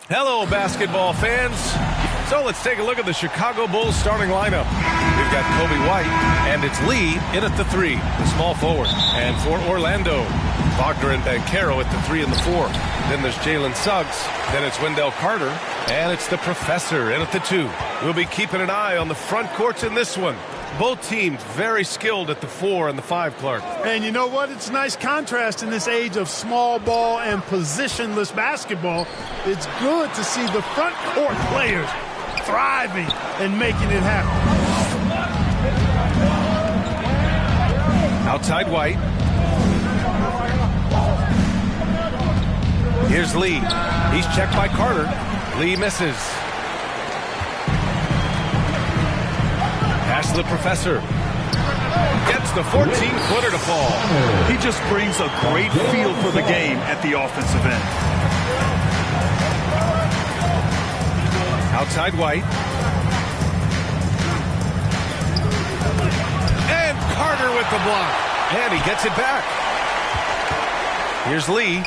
Hello, basketball fans. So let's take a look at the Chicago Bulls starting lineup. We've got Kobe White, and it's Lee in at the 3, the small forward. And for Orlando, Wagner and Banchero at the 3 and the 4. Then there's Jalen Suggs. Then it's Wendell Carter. And it's the Professor in at the 2. We'll be keeping an eye on the front courts in this one. Both teams very skilled at the 4 and the 5, Clark. And you know what? It's a nice contrast in this age of small ball and positionless basketball. It's good to see the front court players thriving and making it happen. Outside White. Here's Lee. He's checked by Carter. Lee misses. Pass to the Professor. Gets the 14-footer to fall. He just brings a great feel for the game at the offensive end. Outside White. And Carter with the block. And he gets it back. Here's Lee.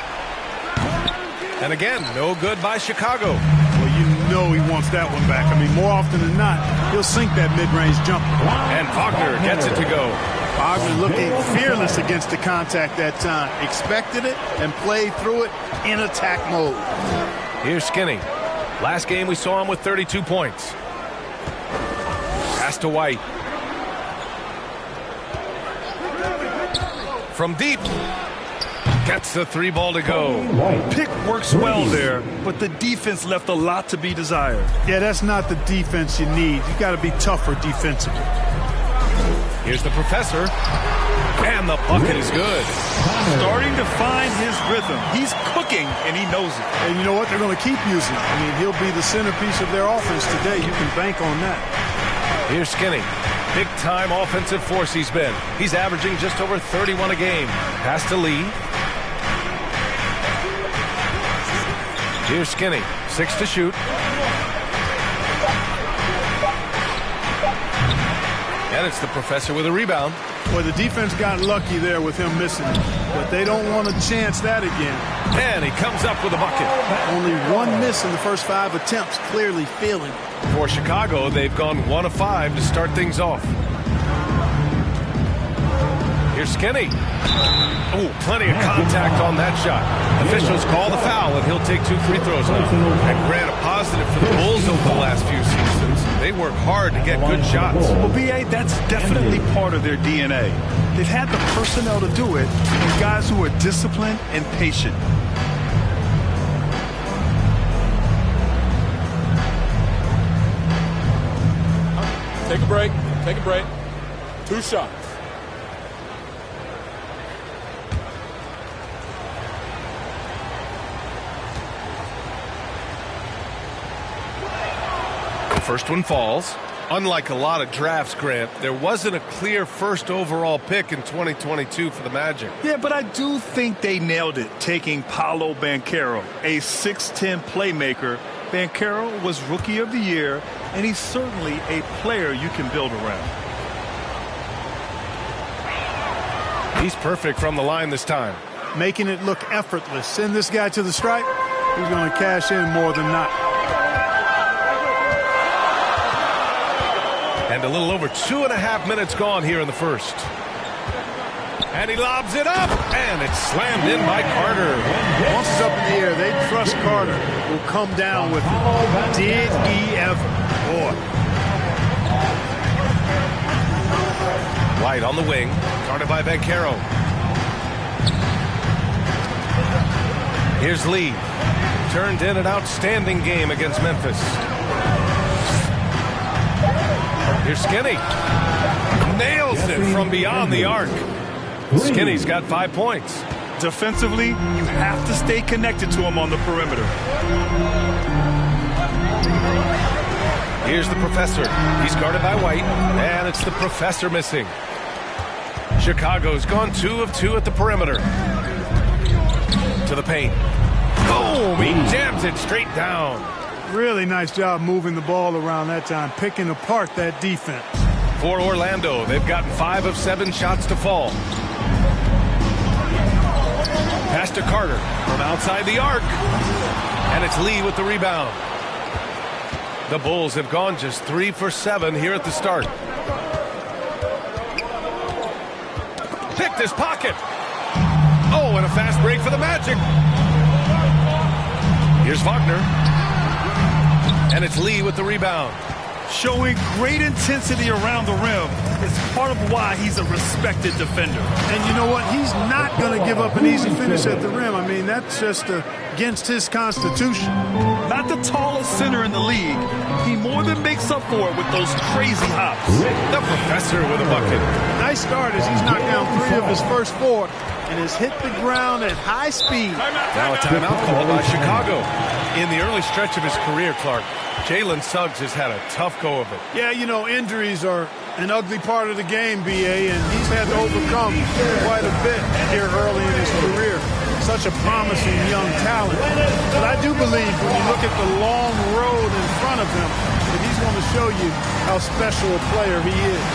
And again, no good by Chicago. Well, you know he wants that one back. I mean, more often than not, he'll sink that mid-range jumper. And Wagner gets it to go. Wagner looking fearless against the contact that time. Expected it and played through it in attack mode. Here's Skinny. Last game we saw him with 32 points. Pass to White. From deep. Gets the 3 ball to go. Pick works well there, but the defense left a lot to be desired. Yeah, that's not the defense you need. You got to be tougher defensively. Here's the Professor. And the bucket is good. Starting to find his rhythm. He's cooking, and he knows it. And you know what? They're going to keep using him. I mean, he'll be the centerpiece of their offense today. You can bank on that. Here's Skinny. Big-time offensive force he's been. He's averaging just over 31 a game. Pass to Lee. Here's Skinny. 6 to shoot. And it's the Professor with a rebound. Well, the defense got lucky there with him missing it, but they don't want to chance that again. And he comes up with a bucket. Only 1 miss in the first 5 attempts, clearly feeling. For Chicago, they've gone 1 of 5 to start things off. Here's Skinny. Oh, plenty of contact on that shot. Officials call the foul, and he'll take 2 free throws now. And grant a positive for the Bulls over the last few seasons. They work hard to get good shots. Well, B.A., that's definitely part of their DNA. They've had the personnel to do it, and guys who are disciplined and patient. Take a break. Take a break. 2 shots. First one falls. Unlike a lot of drafts, Grant, there wasn't a clear first overall pick in 2022 for the Magic. Yeah, but I do think they nailed it, taking Paolo Banchero, a 6'10 playmaker. Banchero was Rookie of the Year, and he's certainly a player you can build around. He's perfect from the line this time. Making it look effortless. Send this guy to the stripe. He's going to cash in more than not. And a little over 2.5 minutes gone here in the first. And he lobs it up, and it's slammed in by Carter. Once it's up in the air, they trust Carter will come down with it. Did he ever? Boy. White on the wing, guarded by Banchero. Here's Lee. Turned in an outstanding game against Memphis. Here's Skinny. Nails it from beyond the arc. Skinny's got 5 points. Defensively, you have to stay connected to him on the perimeter. Here's the Professor. He's guarded by White, and it's the Professor missing. Chicago's gone 2 of 2 at the perimeter. To the paint. Boom! He jams it straight down. Really nice job moving the ball around that time, picking apart that defense. For Orlando, they've gotten 5 of 7 shots to fall. Pass to Carter from outside the arc. And it's Lee with the rebound. The Bulls have gone just 3 for 7 here at the start. Picked his pocket. Oh, and a fast break for the Magic. Here's Wagner. And it's Lee with the rebound. Showing great intensity around the rim is part of why he's a respected defender. And you know what? He's not going to give up an easy finish at the rim. I mean, that's just against his constitution. Not the tallest center in the league. He more than makes up for it with those crazy hops. The professor with a bucket. Nice start as he's knocked down 3 of his first 4 and has hit the ground at high speed. Now a timeout called by Chicago. In the early stretch of his career, Clark, Jalen Suggs has had a tough go of it. Yeah, you know, injuries are an ugly part of the game, B.A., and he's had to overcome quite a bit here early in his career. Such a promising young talent. But I do believe when you look at the long road in front of him, that he's going to show you how special a player he is.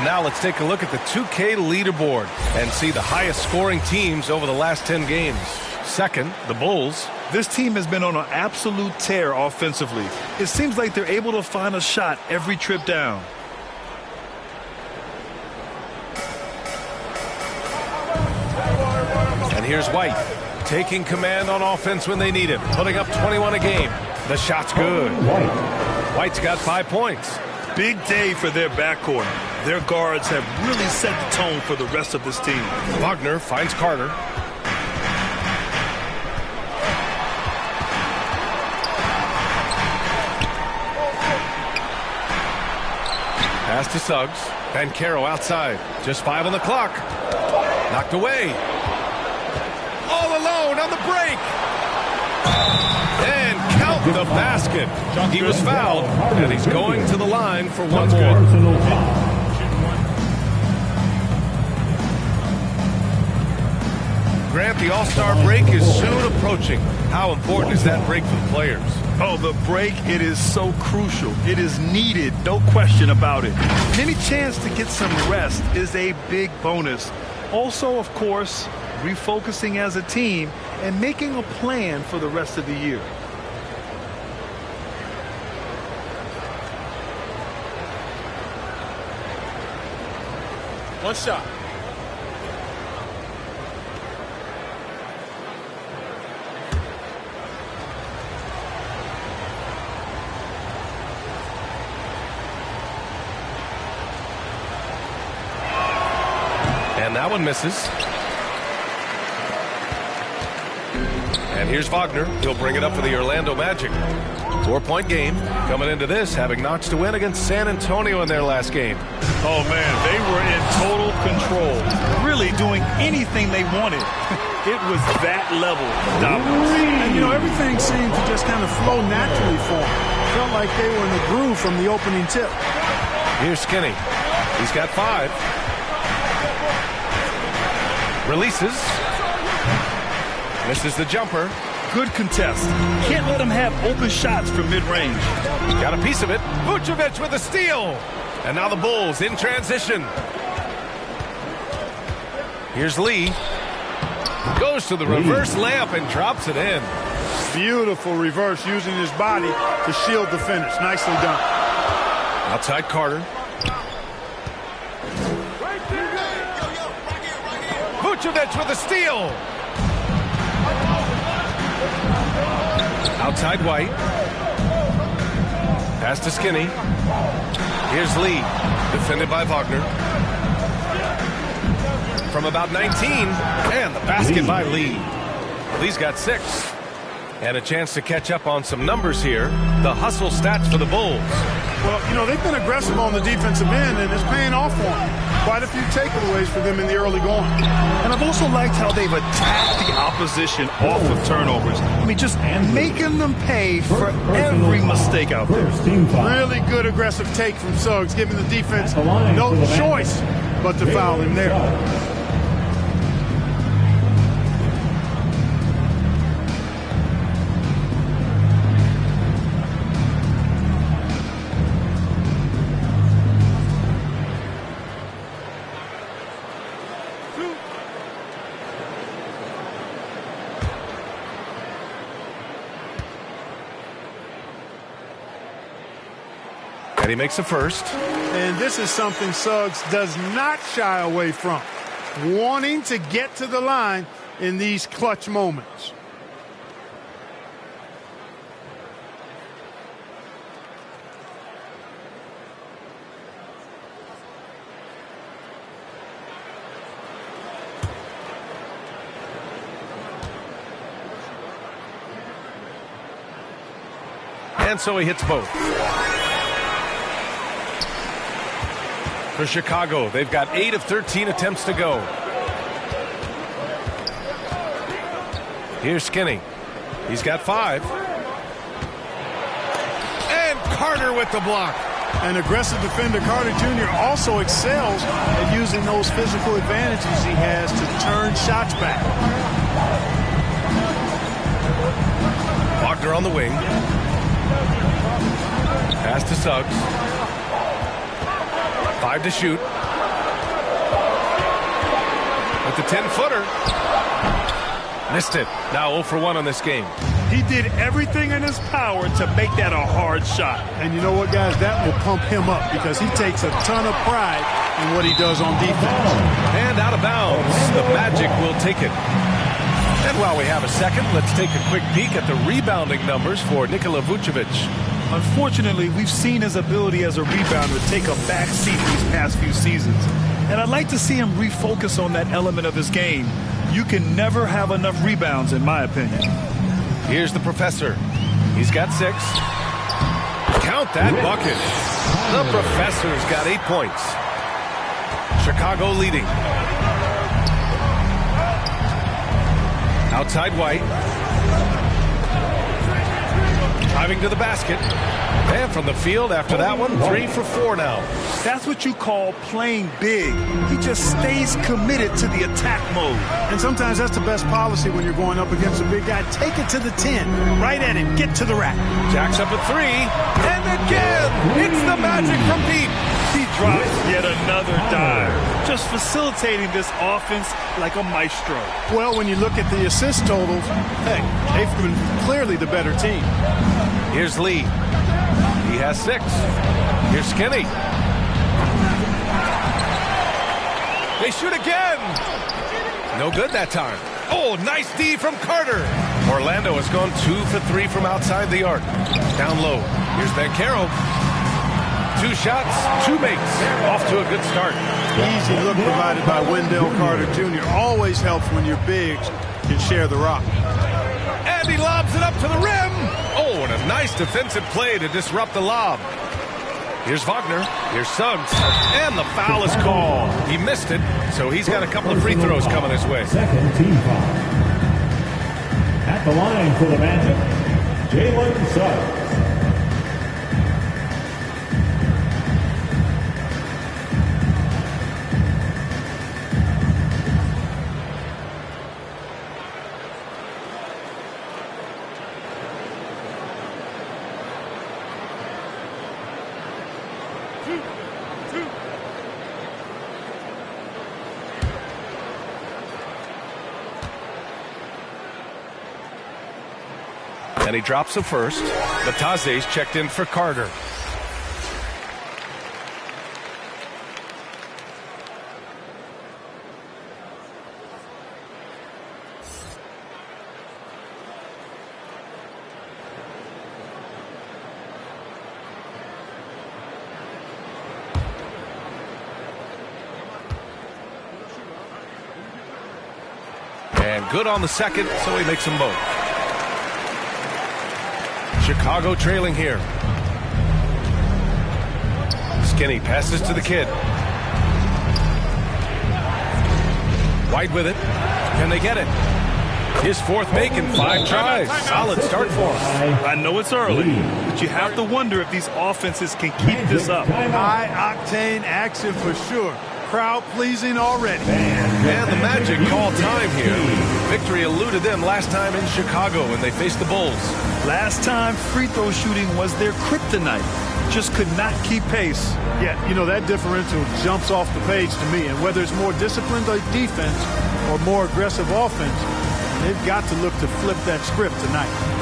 Now let's take a look at the 2K leaderboard and see the highest scoring teams over the last 10 games. Second, the Bulls. This team has been on an absolute tear offensively. It seems like they're able to find a shot every trip down. And here's White, taking command on offense when they need it, putting up 21 a game. The shot's good. White's got 5 points. Big day for their backcourt. Their guards have really set the tone for the rest of this team. Wagner finds Carter. Pass to Suggs. Banchero outside. Just 5 on the clock. Knocked away. All alone on the break. And count the basket. He was fouled, and he's going to the line for one more. Grant, the All-Star break is soon approaching. How important is that break for the players? Oh, the break, it is so crucial. It is needed, no question about it. Any chance to get some rest is a big bonus. Also, of course, refocusing as a team and making a plan for the rest of the year. One shot. And that one misses. And here's Wagner. He'll bring it up for the Orlando Magic. 4-point game. Coming into this, having notched a win against San Antonio in their last game. Oh, man, they were in total control. Really doing anything they wanted. It was that level of dominance. And, you know, everything seemed to just kind of flow naturally for them. Felt like they were in the groove from the opening tip. Here's Skinny. He's got 5. Releases. Misses the jumper. Good contest. Can't let him have open shots from mid-range. Got a piece of it. Vucevic with a steal. And now the Bulls in transition. Here's Lee. Goes to the reverse layup and drops it in. Beautiful reverse using his body to shield the finish. Nicely done. Outside Carter. Vucevic with a steal. Outside White. Pass to Skinny. Here's Lee, defended by Wagner. From about 19, and the basket by Lee. Lee's got 6. And a chance to catch up on some numbers here. The hustle stats for the Bulls. Well, you know, they've been aggressive on the defensive end, and it's paying off for them. Quite a few takeaways for them in the early going. And I've also liked how they've attacked the opposition off of turnovers. I mean, just making them pay for every mistake out there. Really good aggressive take from Suggs, giving the defense no choice but to foul him there. And he makes a first. And this is something Suggs does not shy away from. Wanting to get to the line in these clutch moments. And so he hits both. For Chicago, they've got 8 of 13 attempts to go. Here's Skinny. He's got 5. And Carter with the block. An aggressive defender, Carter Jr. also excels at using those physical advantages he has to turn shots back. Wagner on the wing. Pass to Suggs. 5 to shoot. With the 10-footer. Missed it. Now 0 for 1 on this game. He did everything in his power to make that a hard shot. And you know what, guys? That will pump him up because he takes a ton of pride in what he does on defense. And out of bounds. The Magic will take it. And while we have a second, let's take a quick peek at the rebounding numbers for Nikola Vucevic. Unfortunately, we've seen his ability as a rebounder take a backseat these past few seasons. And I'd like to see him refocus on that element of his game. You can never have enough rebounds, in my opinion. Here's the professor. He's got 6. Count that bucket. The professor's got 8 points. Chicago leading. Outside White. Driving to the basket. And from the field after that one, 3 for 4 now. That's what you call playing big. He just stays committed to the attack mode. And sometimes that's the best policy when you're going up against a big guy. Take it to the 10. Right at him. Get to the rack. Jacks up a 3. And again, it's the Magic from deep. He drops yet another dive. Just facilitating this offense like a maestro. Well, when you look at the assist totals, hey, they've been clearly the better team. Here's Lee. He has 6. Here's Skinny. They shoot again. No good that time. Oh, nice D from Carter. Orlando has gone 2 for 3 from outside the arc. Down low. Here's Banchero. 2 shots, 2 makes. Off to a good start. Easy look provided by Wendell Carter Jr. Always helps when your bigs can share the rock. And he lobs it up to the rim. Oh, and a nice defensive play to disrupt the lob. Here's Wagner. Here's Suggs. And the foul is called. He missed it, so he's got a couple of free throws coming his way. Second team foul. At the line for the Magic, Jalen Suggs. And he drops a first. Bataze's checked in for Carter. And good on the second, so he makes them both. Chicago trailing here. Skinny passes to the kid. White with it. Can they get it? His fourth make in 5 tries. Solid start for him. I know it's early, but you have to wonder if these offenses can keep this up. High-octane action for sure. Crowd pleasing already. And the Magic call time here. Victory eluded them last time in Chicago when they faced the Bulls. Last time, free throw shooting was their kryptonite. Just could not keep pace. Yeah, you know, that differential jumps off the page to me. And whether it's more disciplined defense or more aggressive offense, they've got to look to flip that script tonight.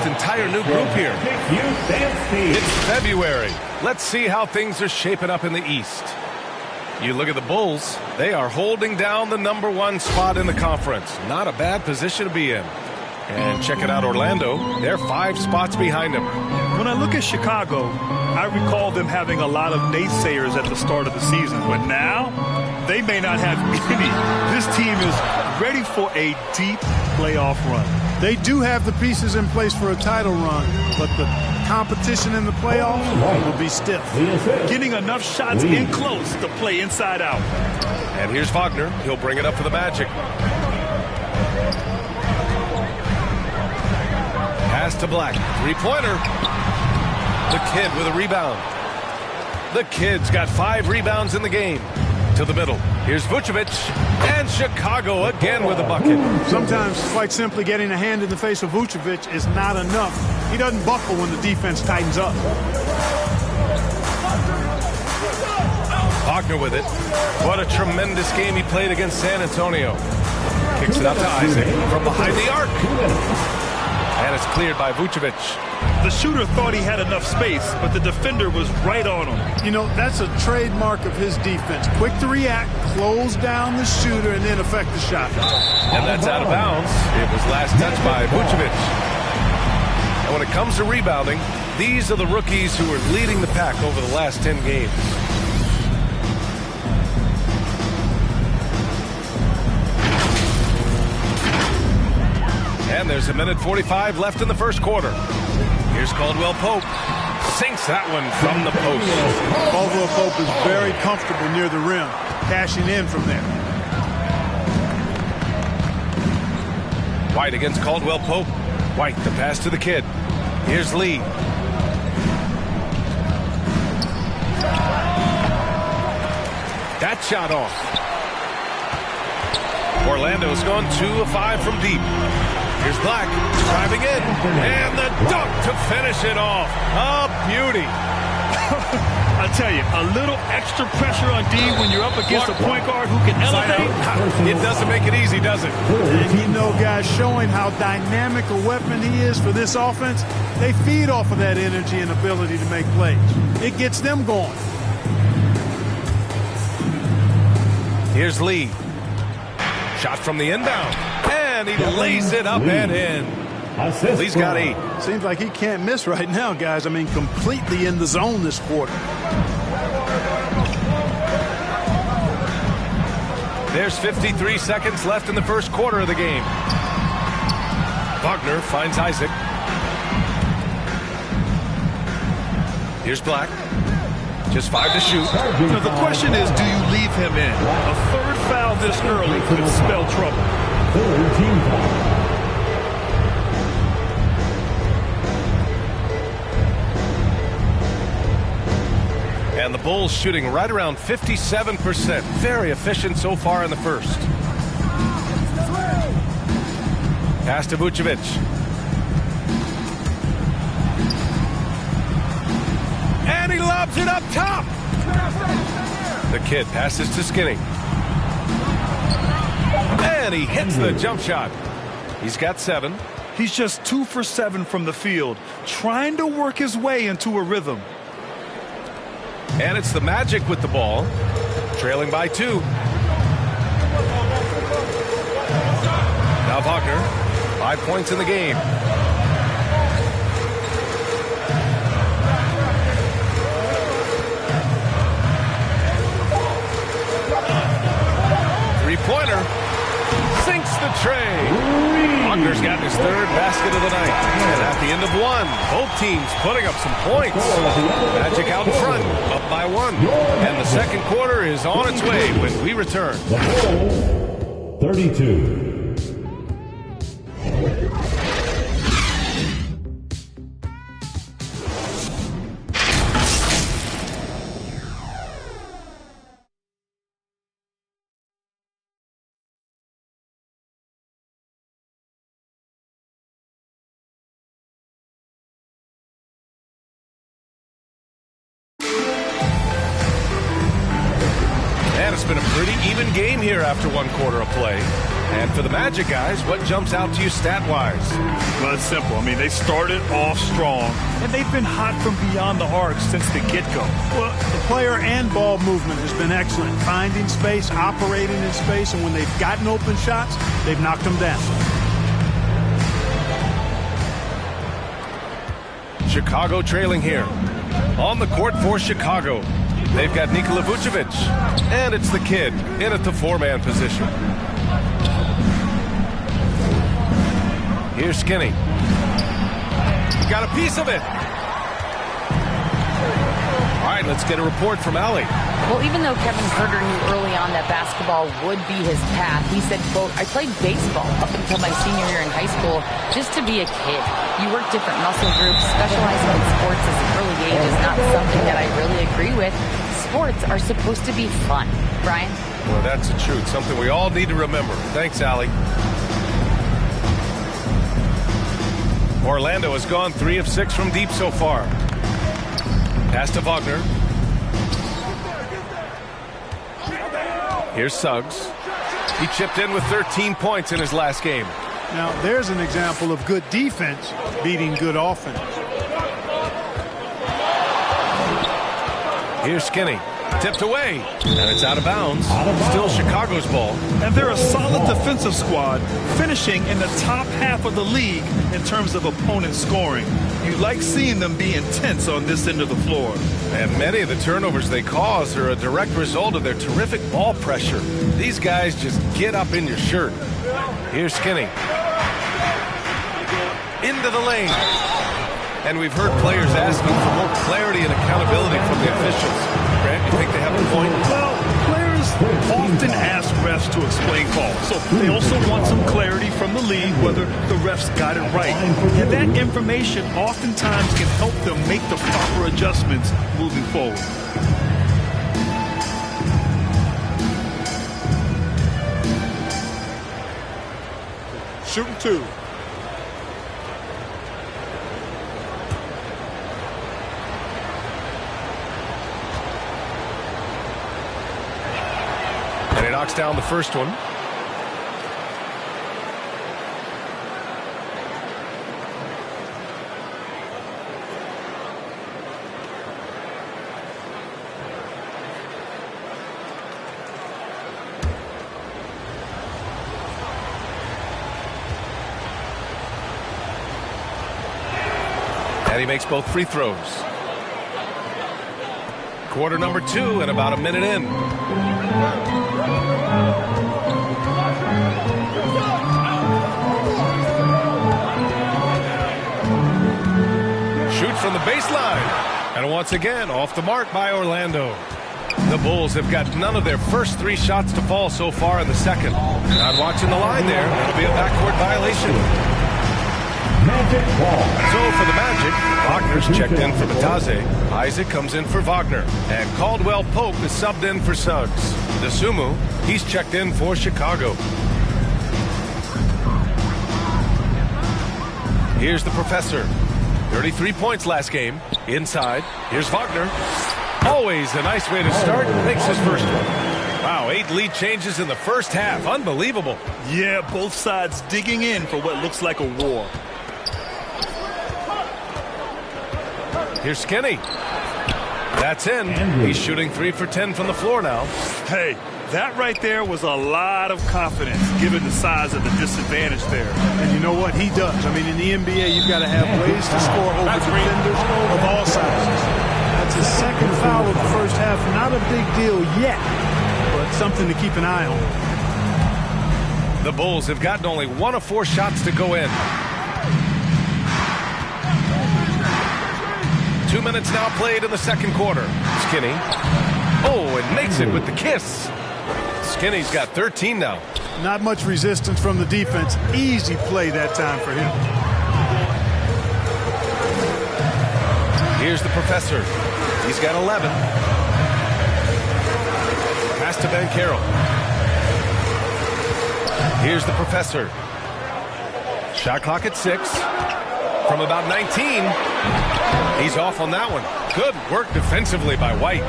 Entire new group here. It's February. Let's see how things are shaping up in the East. You look at the Bulls, they are holding down the #1 spot in the conference. Not a bad position to be in. And check it out, Orlando. They're 5 spots behind them. When I look at Chicago, I recall them having a lot of naysayers at the start of the season. But now, they may not have any. This team is ready for a deep playoff run. They do have the pieces in place for a title run, but the competition in the playoffs will be stiff. Getting enough shots in close to play inside out. And here's Wagner. He'll bring it up for the Magic. Pass to Black. 3-pointer. The kid with a rebound. The kid's got 5 rebounds in the game. To the middle. Here's Vucevic. And Chicago again with a bucket. Sometimes, quite simply, getting a hand in the face of Vucevic is not enough. He doesn't buckle when the defense tightens up. Wagner with it. What a tremendous game he played against San Antonio. Kicks it out to Isaac from behind the arc. And it's cleared by Vucevic. The shooter thought he had enough space, but the defender was right on him. You know, that's a trademark of his defense. Quick to react, close down the shooter, and then affect the shot. And that's out of bounds. It was last touched by Vucevic. And when it comes to rebounding, these are the rookies who are leading the pack over the last 10 games. And there's 1:45 left in the first quarter. Here's Caldwell Pope. Sinks that one from the post. Caldwell Pope is very comfortable near the rim, cashing in from there. White against Caldwell Pope. White, the pass to the kid. Here's Lee. That shot off. Orlando's gone 2 of 5 from deep. Here's Black driving in, and the dunk to finish it off. A beauty. I tell you, a little extra pressure on D when you're up against a point guard who can elevate. It doesn't make it easy, does it? And you know, guys, showing how dynamic a weapon he is for this offense, they feed off of that energy and ability to make plays. It gets them going. Here's Lee. Shot from the inbound. And he lays it up and in. Lee's got 8. Seems like he can't miss right now, guys. I mean, completely in the zone this quarter. There's 53 seconds left in the first quarter of the game. Wagner finds Isaac. Here's Black. Just 5 to shoot. Now the question is, do you leave him in? A third foul this early could spell trouble. And the Bulls shooting right around 57%. Very efficient so far in the first. Pass to Vucevic. And he lobs it up top. The kid passes to Skinny. And he hits the jump shot. He's got 7. He's just 2 for 7 from the field, trying to work his way into a rhythm. And it's the Magic with the ball, trailing by 2. Now Wagner, 5 points in the game. Three-pointer. Sinks the tray. Wagner's got his 3rd basket of the night. And at the end of 1, both teams putting up some points. Magic out in front, up by 1. And the second quarter is on its way when we return. 32. It's been a pretty even game here after 1 quarter of play. And for the Magic guys, what jumps out to you stat-wise? Well, it's simple. I mean, they started off strong, and they've been hot from beyond the arc since the get-go. Well, the player and ball movement has been excellent. Finding space, operating in space, and when they've gotten open shots, they've knocked them down. Chicago trailing here. On the court for Chicago, they've got Nikola Vucevic, and it's the kid in at the 4-man position. Here's Skinny. Got a piece of it. All right, let's get a report from Allie. Well, even though Kevin Herter knew early on that basketball would be his path, he said, quote, I played baseball up until my senior year in high school just to be a kid. You work different muscle groups. Specializing in sports at an early age is not something that I really agree with. Sports are supposed to be fun. Brian? Well, that's the truth. Something we all need to remember. Thanks, Allie. Orlando has gone 3 of 6 from deep so far. Pass to Wagner. Here's Suggs. He chipped in with 13 points in his last game. Now, there's an example of good defense beating good offense. Here's Skinny. Tipped away. And it's out of bounds. Still Chicago's ball. And they're a solid defensive squad, finishing in the top half of the league in terms of opponent scoring. You like seeing them be intense on this end of the floor. And many of the turnovers they cause are a direct result of their terrific ball pressure. These guys just get up in your shirt. Here's Skinny. Into the lane. And we've heard players asking for more clarity and accountability from the officials. Grant, you think they have a point? Well, players often ask refs to explain calls. So they also want some clarity from the league whether the refs got it right. And that information oftentimes can help them make the proper adjustments moving forward. Shooting 2. And he knocks down the first one. And he makes both free throws. Quarter number 2 and about a minute in. Shoots from the baseline. And once again, off the mark by Orlando. The Bulls have got none of their first 3 shots to fall so far in the second. Not watching the line there. That'll be a backcourt violation. Magic ball. So for the Magic, Wagner's checked in for Bataze. Isaac comes in for Wagner. And Caldwell Pope is subbed in for Suggs. DeSumo, he's checked in for Chicago. Here's the Professor. 33 points last game. Inside, here's Wagner. Always a nice way to start. Makes his first one. Wow, 8 lead changes in the first half. Unbelievable. Yeah, both sides digging in for what looks like a war. Here's Skinny. That's in. He's shooting 3 for 10 from the floor now. Hey, that right there was a lot of confidence given the size of the disadvantage there. And you know what? He does. I mean, in the NBA, you've got to have ways to score over defenders of all sizes. That's his second foul of the first half. Not a big deal yet, but something to keep an eye on. The Bulls have gotten only 1 of 4 shots to go in. 2 minutes now played in the second quarter. Skinny. Oh, and makes it with the kiss. Skinny's got 13 now. Not much resistance from the defense. Easy play that time for him. Here's the Professor. He's got 11. Pass to Ben Carroll. Here's the Professor. Shot clock at 6. From about 19. He's off on that one. Good work defensively by White.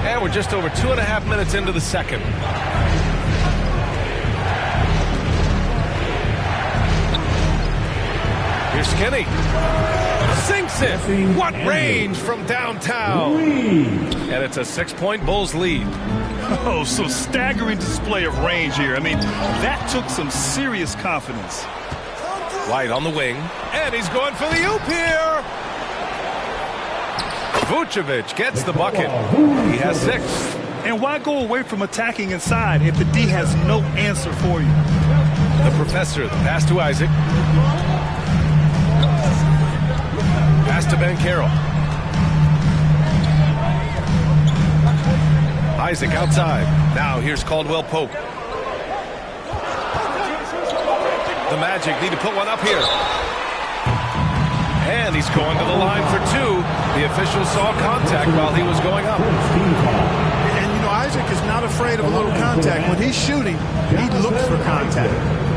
And we're just over 2.5 minutes into the second. Here's Skinny. Sinks it. What range from downtown. And it's a 6-point Bulls lead. Oh, so staggering display of range here. I mean, that took some serious confidence. White on the wing. And he's going for the oop here. Vucevic gets the bucket. He has 6. And why go away from attacking inside if the D has no answer for you? The Professor, the pass to Isaac. Pass to Ben Carroll. Isaac outside. Now here's Caldwell Pope. The Magic need to put one up here. And he's going to the line for 2. The official saw contact while he was going up. And, you know, Isaac is not afraid of a little contact. When he's shooting, he looks for contact.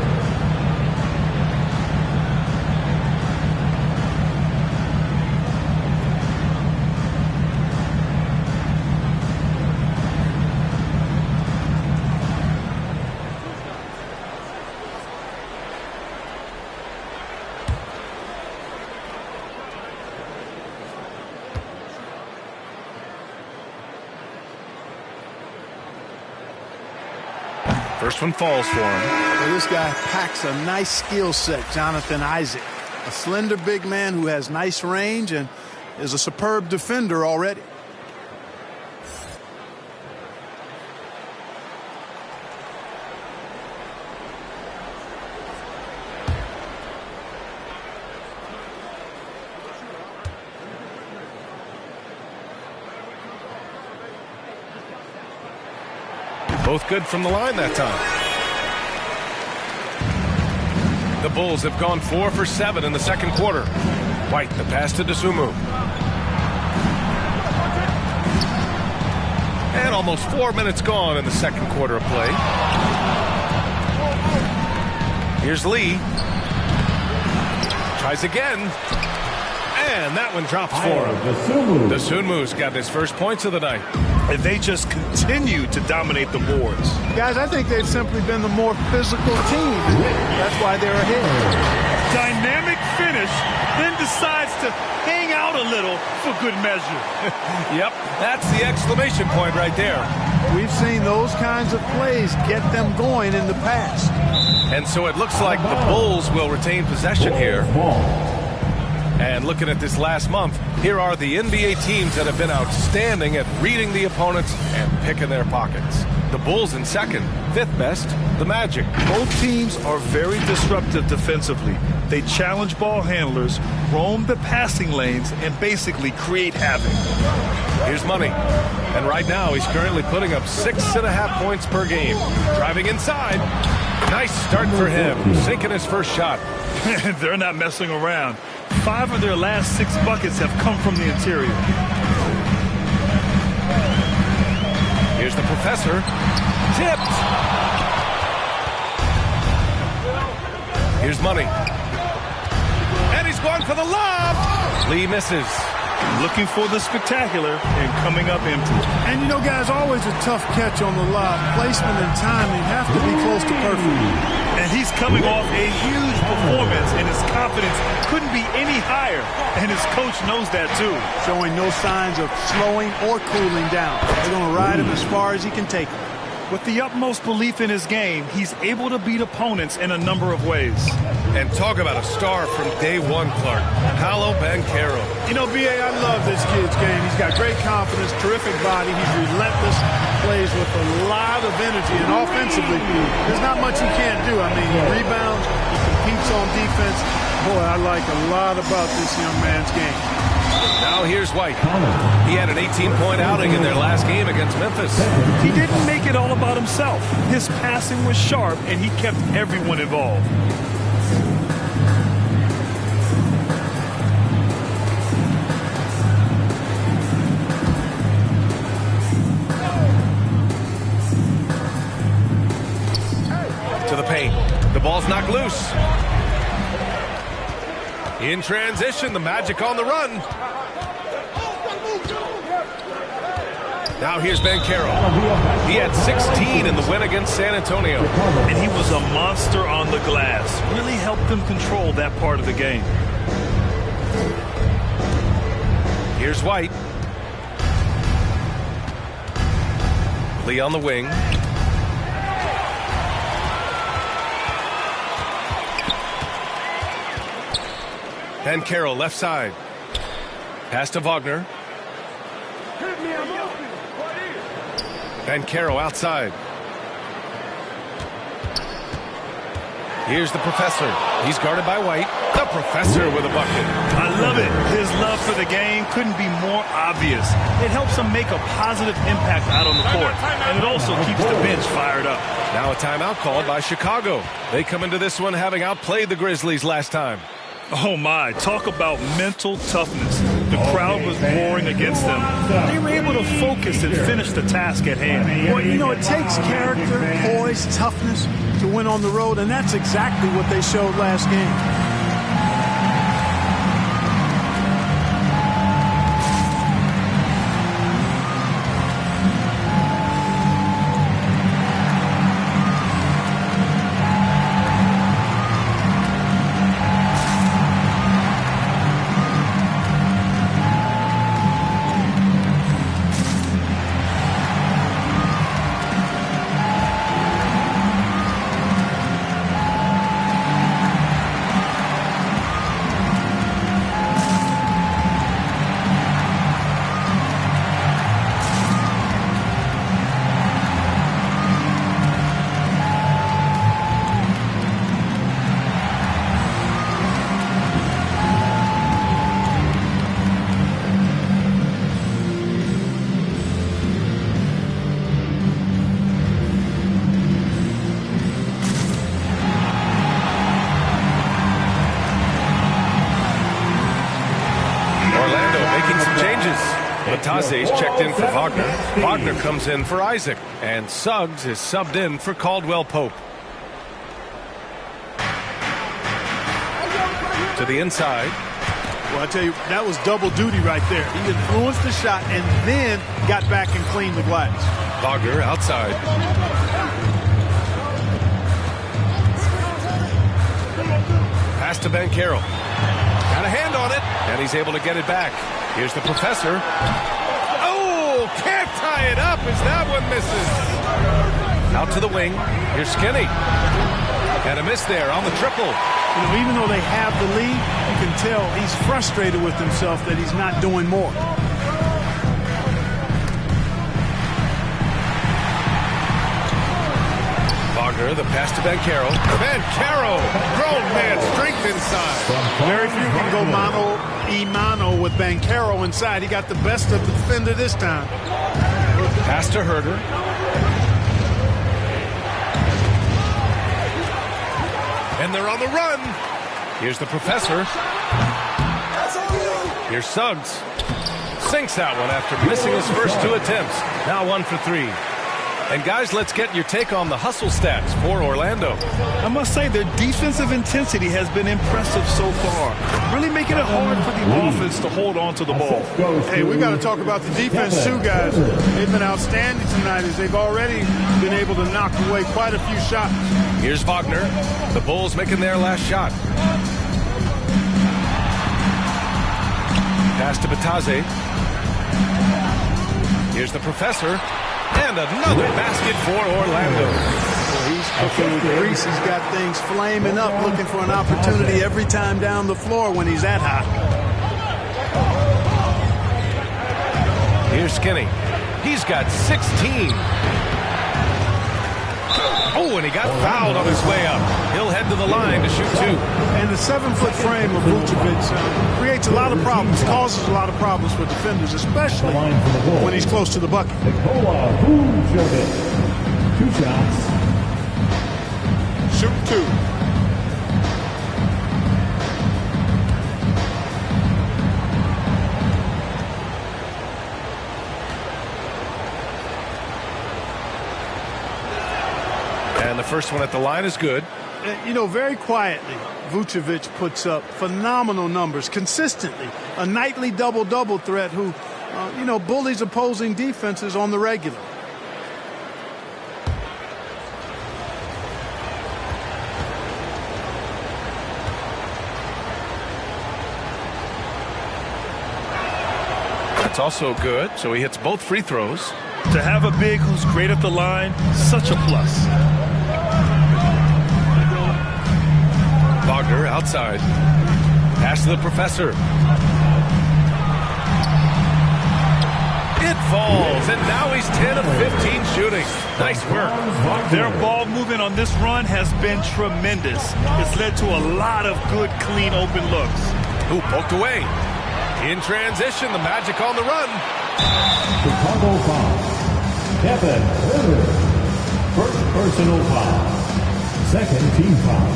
First one falls for him. Well, this guy packs a nice skill set, Jonathan Isaac. A slender big man who has nice range and is a superb defender already. Both good from the line that time. The Bulls have gone 4 for 7 in the second quarter. White, the pass to DeSumo. And almost 4 minutes gone in the second quarter of play. Here's Lee. Tries again. And that one drops for him. DeSumu's got his first points of the night. And they just continue to dominate the boards. Guys, I think they've simply been the more physical team. That's why they're ahead. Dynamic finish, then decides to hang out a little for good measure. Yep, that's the exclamation point right there. We've seen those kinds of plays get them going in the past. And so it looks like the Bulls will retain possession here. And looking at this last month, here are the NBA teams that have been outstanding at reading the opponents and picking their pockets. The Bulls in second, fifth best, the Magic. Both teams are very disruptive defensively. They challenge ball handlers, roam the passing lanes, and basically create havoc. Here's Money. And right now, he's currently putting up 6.5 points per game. Driving inside. Nice start for him. Sinking his first shot. They're not messing around. 5 of their last 6 buckets have come from the interior. Here's the Professor. Tipped. Here's Money. And he's going for the lob. Lee misses. Looking for the spectacular and coming up empty. And you know, guys, always a tough catch on the lob. Placement and timing have to be close to perfect. And he's coming off a huge performance, and his confidence couldn't be any higher. And his coach knows that, too. Showing no signs of slowing or cooling down. They're going to ride him as far as he can take him. With the utmost belief in his game, he's able to beat opponents in a number of ways. And talk about a star from day one, Clark. Paolo Banchero. You know, B.A., I love this kid's game. He's got great confidence, terrific body. He's relentless, plays with a lot of energy. And offensively, there's not much he can't do. I mean, he rebounds, he competes on defense. Boy, I like a lot about this young man's game. Now here's White. He had an 18-point outing in their last game against Memphis. He didn't make it all about himself. His passing was sharp, and he kept everyone involved. To the paint. The ball's knocked loose. In transition, the Magic on the run. Now here's Banchero. He had 16 in the win against San Antonio. And he was a monster on the glass. Really helped them control that part of the game. Here's White. Lee on the wing. Banchero left side. Pass to Wagner. Banchero outside. Here's the Professor. He's guarded by White. The Professor with a bucket. I love it. His love for the game couldn't be more obvious. It helps him make a positive impact out on the court, and it also keeps the bench fired up. Now a timeout called by Chicago. They come into this one having outplayed the Grizzlies last time. Oh, my. Talk about mental toughness. The crowd was roaring against them. They were able to focus and finish the task at hand. Well, you know, it takes character, poise, toughness to win on the road, and that's exactly what they showed last game. Taze's checked in for Wagner. Wagner comes in for Isaac. And Suggs is subbed in for Caldwell Pope. To the inside. Well, I tell you, that was double duty right there. He influenced the shot and then got back and cleaned the glass. Wagner outside. Pass to Banchero. Got a hand on it, and he's able to get it back. Here's the Professor. Oh, can't tie it up as that one misses. Out to the wing. Here's Skinny. And a miss there on the triple. You know, even though they have the lead, you can tell he's frustrated with himself that he's not doing more. Wagner, the pass to Bancaro. Bancaro, grown man strength inside. Very few can go mano with Bancaro inside. He got the best of the defender this time. Pass to Herder. And they're on the run. Here's the professor. Here's Suggs. Sinks that one after missing his first 2 attempts. Now 1 for 3. And guys, let's get your take on the hustle stats for Orlando. I must say their defensive intensity has been impressive so far. Really making it hard for the offense to hold on to the ball. Hey, we got to talk about the defense too, guys. They've been outstanding tonight as they've already been able to knock away quite a few shots. Here's Wagner. The Bulls making their last shot. Pass to Batase. Here's the professor. And another basket for Orlando. Well, he's cooking with grease. He's got things flaming up, looking for an opportunity every time down the floor when he's that hot. Here's Skinny. He's got 16. Oh, and he got fouled on his way up. He'll head to the line to shoot 2. And the 7-foot frame of Vucevic creates a lot of problems, causes a lot of problems for defenders, especially when he's close to the bucket. Vucevic. 2 shots. Shoot 2. And the first one at the line is good. You know, very quietly, Vucevic puts up phenomenal numbers consistently. A nightly double-double threat who, bullies opposing defenses on the regular. That's also good. So he hits both free throws. To have a big who's great at the line, such a plus. Wagner outside. Pass to the professor. It falls, and now he's 10 of 15 shooting. Nice work. Their ball movement on this run has been tremendous. It's led to a lot of good, clean, open looks. Who poked away. In transition, the Magic on the run. Chicago foul. Kevin Herder. First personal foul. Second team foul.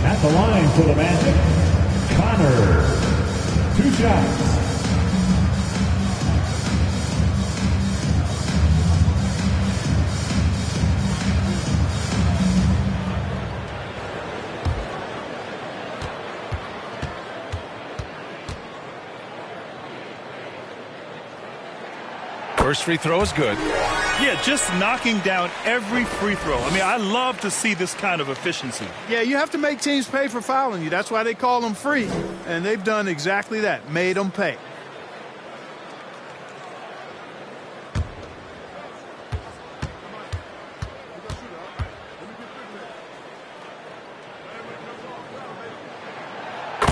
At the line for the Magic, Connor. 2 shots. First free throw is good. Yeah, just knocking down every free throw. I mean, I love to see this kind of efficiency. Yeah, you have to make teams pay for fouling you. That's why they call them free. And they've done exactly that, made them pay.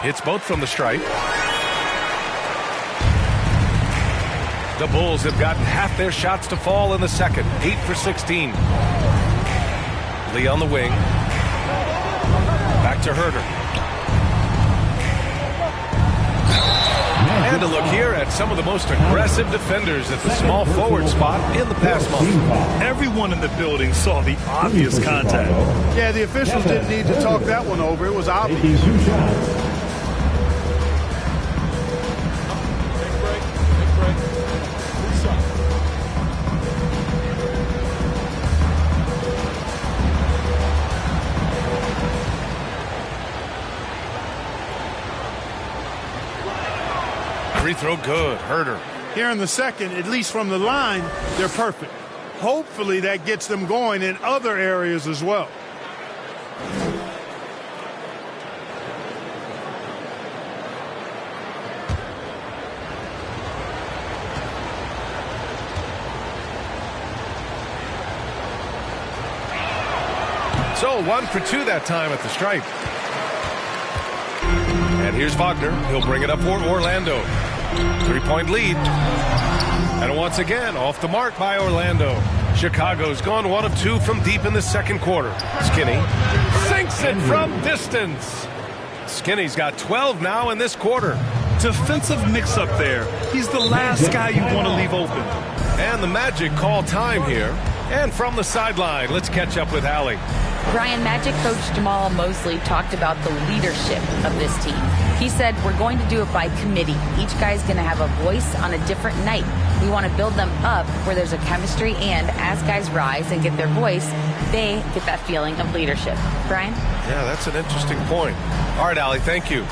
Hits both from the stripe. The Bulls have gotten half their shots to fall in the second. 8 for 16. Lee on the wing. Back to Herder. And a look here at some of the most aggressive defenders at the small forward spot in the past month. Everyone in the building saw the obvious contact. Yeah, the officials didn't need to talk that one over. It was obvious. Free throw good. Herder. Here in the second, at least from the line, they're perfect. Hopefully that gets them going in other areas as well. So 1 for 2 that time at the stripe. And here's Wagner. He'll bring it up for Orlando. 3-point lead. And once again, off the mark by Orlando. Chicago's gone 1 of 2 from deep in the second quarter. Skinny sinks it from distance. Skinny's got 12 now in this quarter. Defensive mix-up there. He's the last guy you want to leave open. And the Magic call time here. And from the sideline, let's catch up with Allie. Brian, Magic coach Jamal Mosley talked about the leadership of this team. He said, we're going to do it by committee. Each guy's going to have a voice on a different night. We want to build them up where there's a chemistry, and as guys rise and get their voice, they get that feeling of leadership. Brian? Yeah, that's an interesting point. All right, Allie, thank you.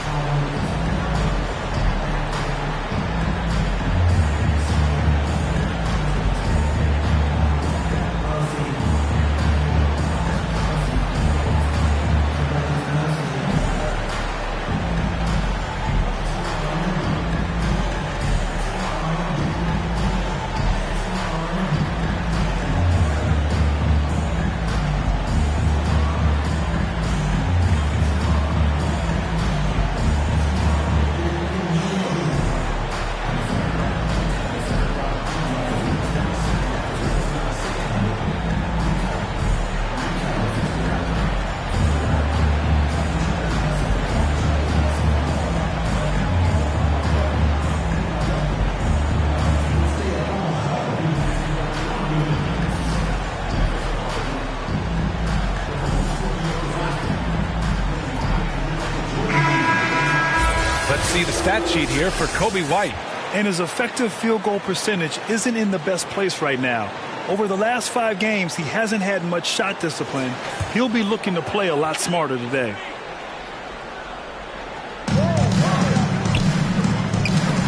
See the stat sheet here for Kobe White. And his effective field goal percentage isn't in the best place right now. Over the last 5 games, he hasn't had much shot discipline. He'll be looking to play a lot smarter today.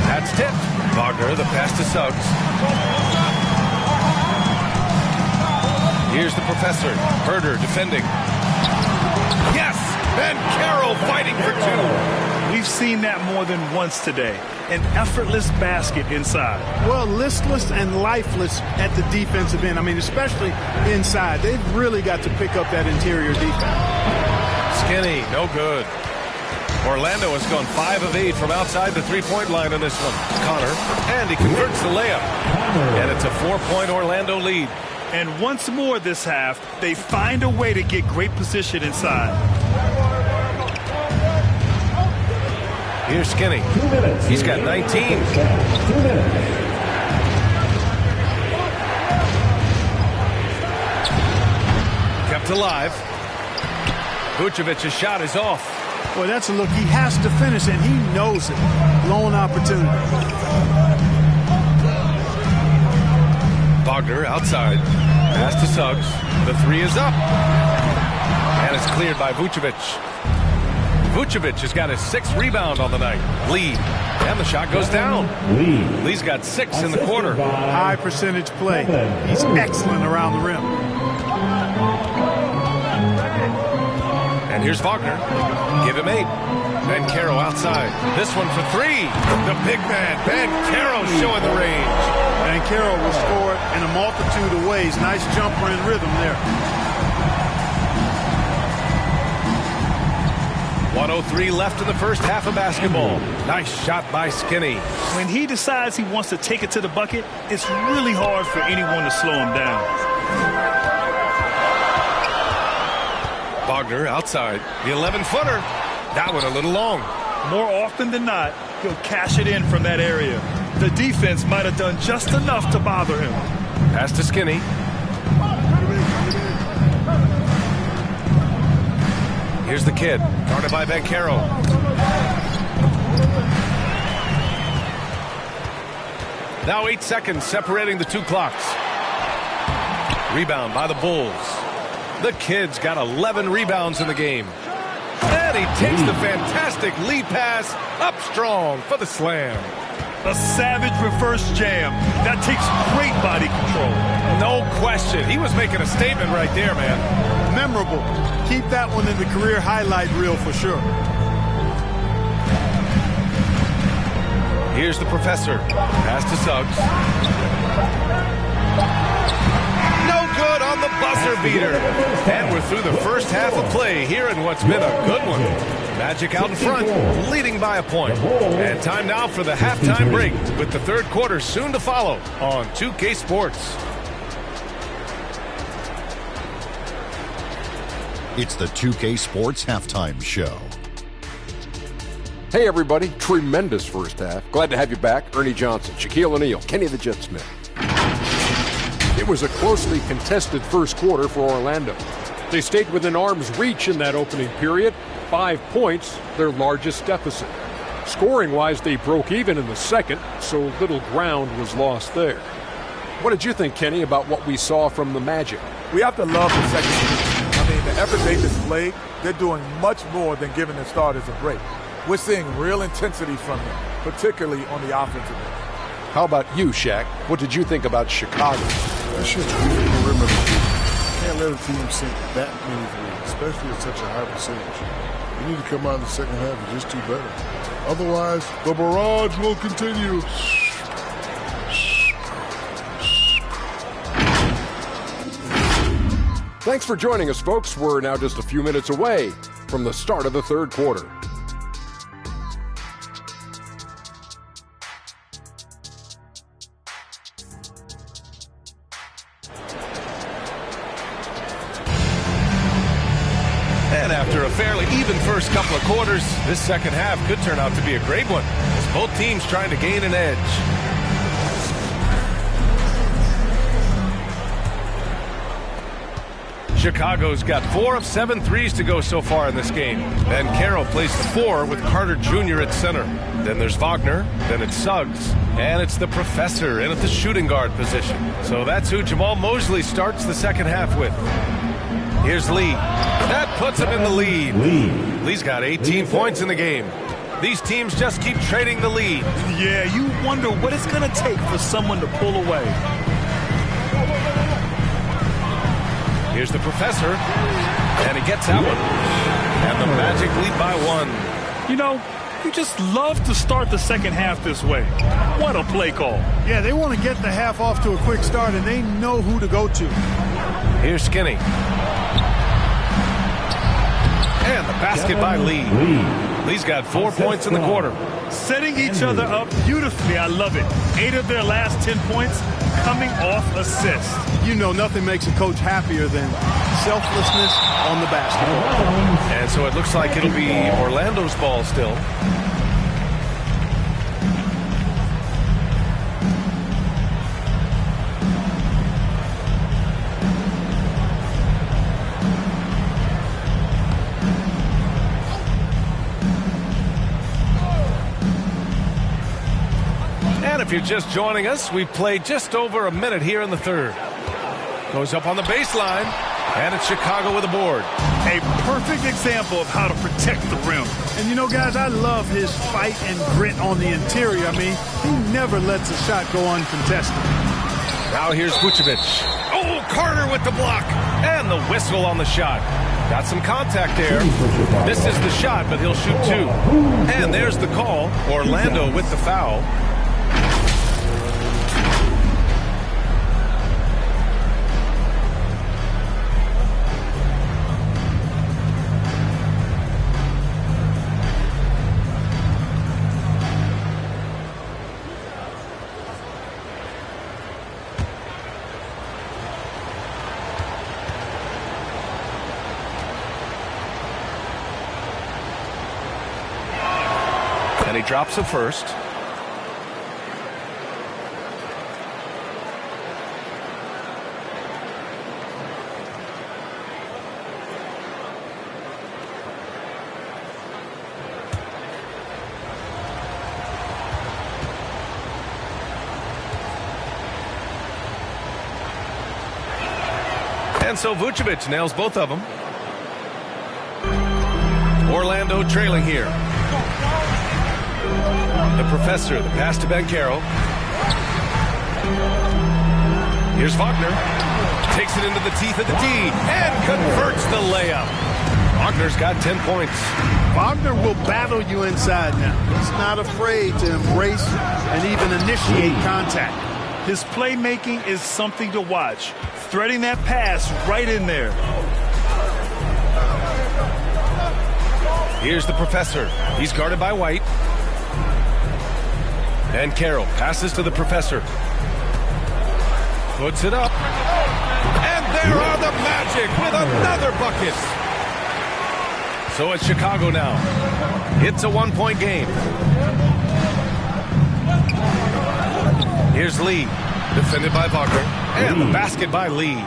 That's tipped. Wagner, the pass to Suggs. Here's the professor. Herder defending. Yes! Ben Carroll fighting for 2. We've seen that more than once today. An effortless basket inside. Well, listless and lifeless at the defensive end. I mean, especially inside. They've really got to pick up that interior defense. Skinny, no good. Orlando has gone 5 of 8 from outside the three-point line in this one. Connor, and he converts the layup. And it's a 4-point Orlando lead. And once more this half, they find a way to get great position inside. Here's Skinny. He's got 19. Kept alive. Vucevic's shot is off. Boy, that's a look. He has to finish, and he knows it. Blown opportunity. Wagner outside. Pass to Suggs. The 3 is up. And it's cleared by Vucevic. Vucevic has got his 6th rebound on the night. Lee. And the shot goes down. Lee's got 6 in the quarter. High percentage play. He's excellent around the rim. And here's Wagner. Give him 8. Ben Carroll outside. This one for 3. The big man, Ben Carroll, showing the range. Ben Carroll will score it in a multitude of ways. Nice jumper and rhythm there. 1:03 left in the first half of basketball. Nice shot by Skinny. When he decides he wants to take it to the bucket, it's really hard for anyone to slow him down. Wagner outside. The 11-footer. That one a little long. More often than not, he'll cash it in from that area. The defense might have done just enough to bother him. Pass to Skinny. Here's the kid, guarded by Ben Carroll. Now 8 seconds separating the 2 clocks. Rebound by the Bulls. The kid's got 11 rebounds in the game. And he takes the fantastic lead pass up strong for the slam. A savage reverse jam. That takes great body control. No question. He was making a statement right there, man. Memorable. Keep that one in the career highlight reel for sure. Here's the professor. Pass to Suggs. No good on the buzzer beater. And we're through the first half of play here in what's been a good one. Magic out in front, leading by a point. And time now for the halftime break with the third quarter soon to follow on 2K Sports. It's the 2K Sports Halftime Show. Hey everybody, tremendous first half. Glad to have you back. Ernie Johnson, Shaquille O'Neal, Kenny the Jet Smith. It was a closely contested first quarter for Orlando. They stayed within arm's reach in that opening period. 5 points, their largest deficit. Scoring-wise, they broke even in the second, so little ground was lost there. What did you think, Kenny, about what we saw from the Magic? We have to love the second unit. I mean, the effort they displayed, they're doing much more than giving the starters a break. We're seeing real intensity from them, particularly on the offensive end. How about you, Shaq? What did you think about Chicago? That shit's weak perimeter. Can't let a team sink that many threes, especially at such a high percentage. You need to come out in the second half and just do better. Otherwise, the barrage will continue. Thanks for joining us, folks. We're now just a few minutes away from the start of the third quarter. And after a fairly even first couple of quarters, this second half could turn out to be a great one, as both teams trying to gain an edge. Chicago's got 4 of 7 threes to go so far in this game. And Carroll plays the 4 with Carter Jr. at center. Then there's Wagner, then it's Suggs, and it's the Professor in at the shooting guard position. So that's who Jamal Mosley starts the second half with. Here's Lee. That puts him in the lead. Lee's got 18 points in the game. These teams just keep trading the lead. Yeah, you wonder what it's going to take for someone to pull away. Here's the Professor, and he gets that one. And the Magic lead by 1. You know, you just love to start the second half this way. What a play call. Yeah, they want to get the half off to a quick start, and they know who to go to. Here's Skinny. And the basket by Lee. Lee's got 4 points in the quarter. Setting each other up beautifully. I love it. 8 of their last 10 points coming off assists. You know, nothing makes a coach happier than selflessness on the basketball. And so it looks like it'll be Orlando's ball still. And if you're just joining us, we've played just over a minute here in the third. Goes up on the baseline, and it's Chicago with a board. A perfect example of how to protect the rim. And you know, guys, I love his fight and grit on the interior. I mean, he never lets a shot go uncontested. Now here's Vucevic. Oh, Carter with the block, and the whistle on the shot. Got some contact there. This is the shot, but he'll shoot 2. And there's the call. Orlando with the foul. And he drops it first. And so Vucevic nails both of them. Orlando trailing here. The Professor, the pass to Ben Carroll. Here's Wagner. Takes it into the teeth of the D and converts the layup. Wagner's got 10 points. Wagner will battle you inside now. He's not afraid to embrace and even initiate contact. His playmaking is something to watch. Threading that pass right in there. Here's the Professor. He's guarded by White. And Carroll passes to the Professor. Puts it up. And there are the Magic with another bucket. So it's Chicago now. It's a one-point game. Here's Lee, defended by Wagner. And the basket by Lee.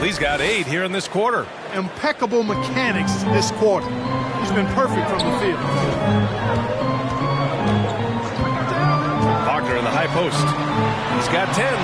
Lee's got 8 here in this quarter. Impeccable mechanics this quarter. He's been perfect from the field. Wagner in the high post. He's got 10.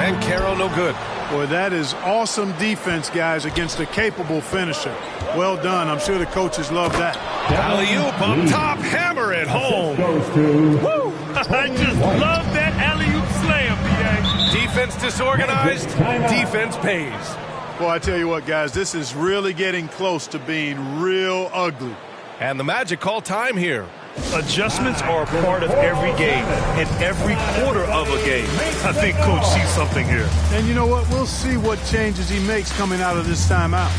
And Caro no good. Boy, that is awesome defense, guys, against a capable finisher. Well done. I'm sure the coaches love that. Alley-oop up top. Hammer it home. Woo! I just love that alley-oop slam, B.A. Defense disorganized. Defense pays. Boy, I tell you what, guys, this is really getting close to being real ugly. And the Magic call time here. Adjustments are a part of every game and every quarter of a game. I think Coach sees something here. And you know what? We'll see what changes he makes coming out of this timeout.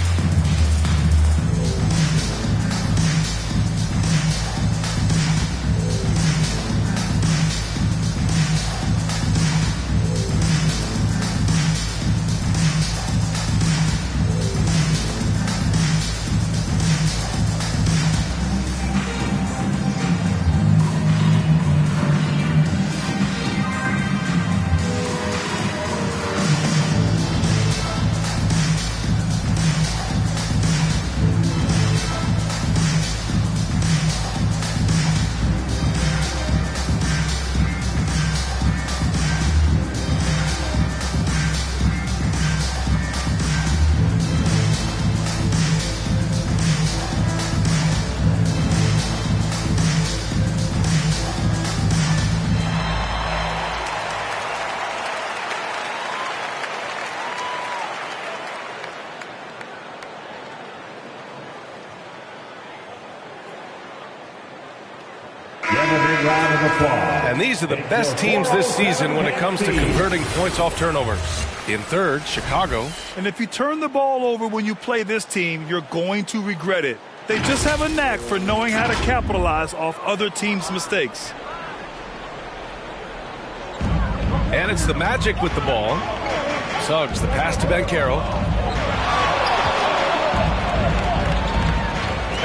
And these are the best teams this season when it comes to converting points off turnovers. In third, Chicago. And if you turn the ball over when you play this team, you're going to regret it. They just have a knack for knowing how to capitalize off other teams' mistakes. And it's the Magic with the ball. Suggs, the pass to Banchero.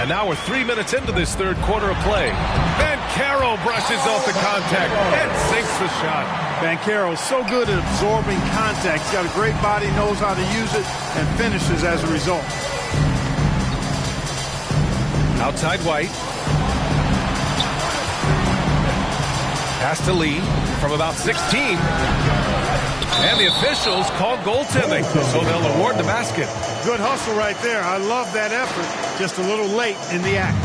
And now we're 3 minutes into this third quarter of play. Banchero brushes off the contact and sinks the shot. Banchero so good at absorbing contact. He's got a great body, knows how to use it, and finishes as a result. Outside White. Pass to Lee from about 16. And the officials call goaltending, so they'll award the basket. Good hustle right there. I love that effort. Just a little late in the act.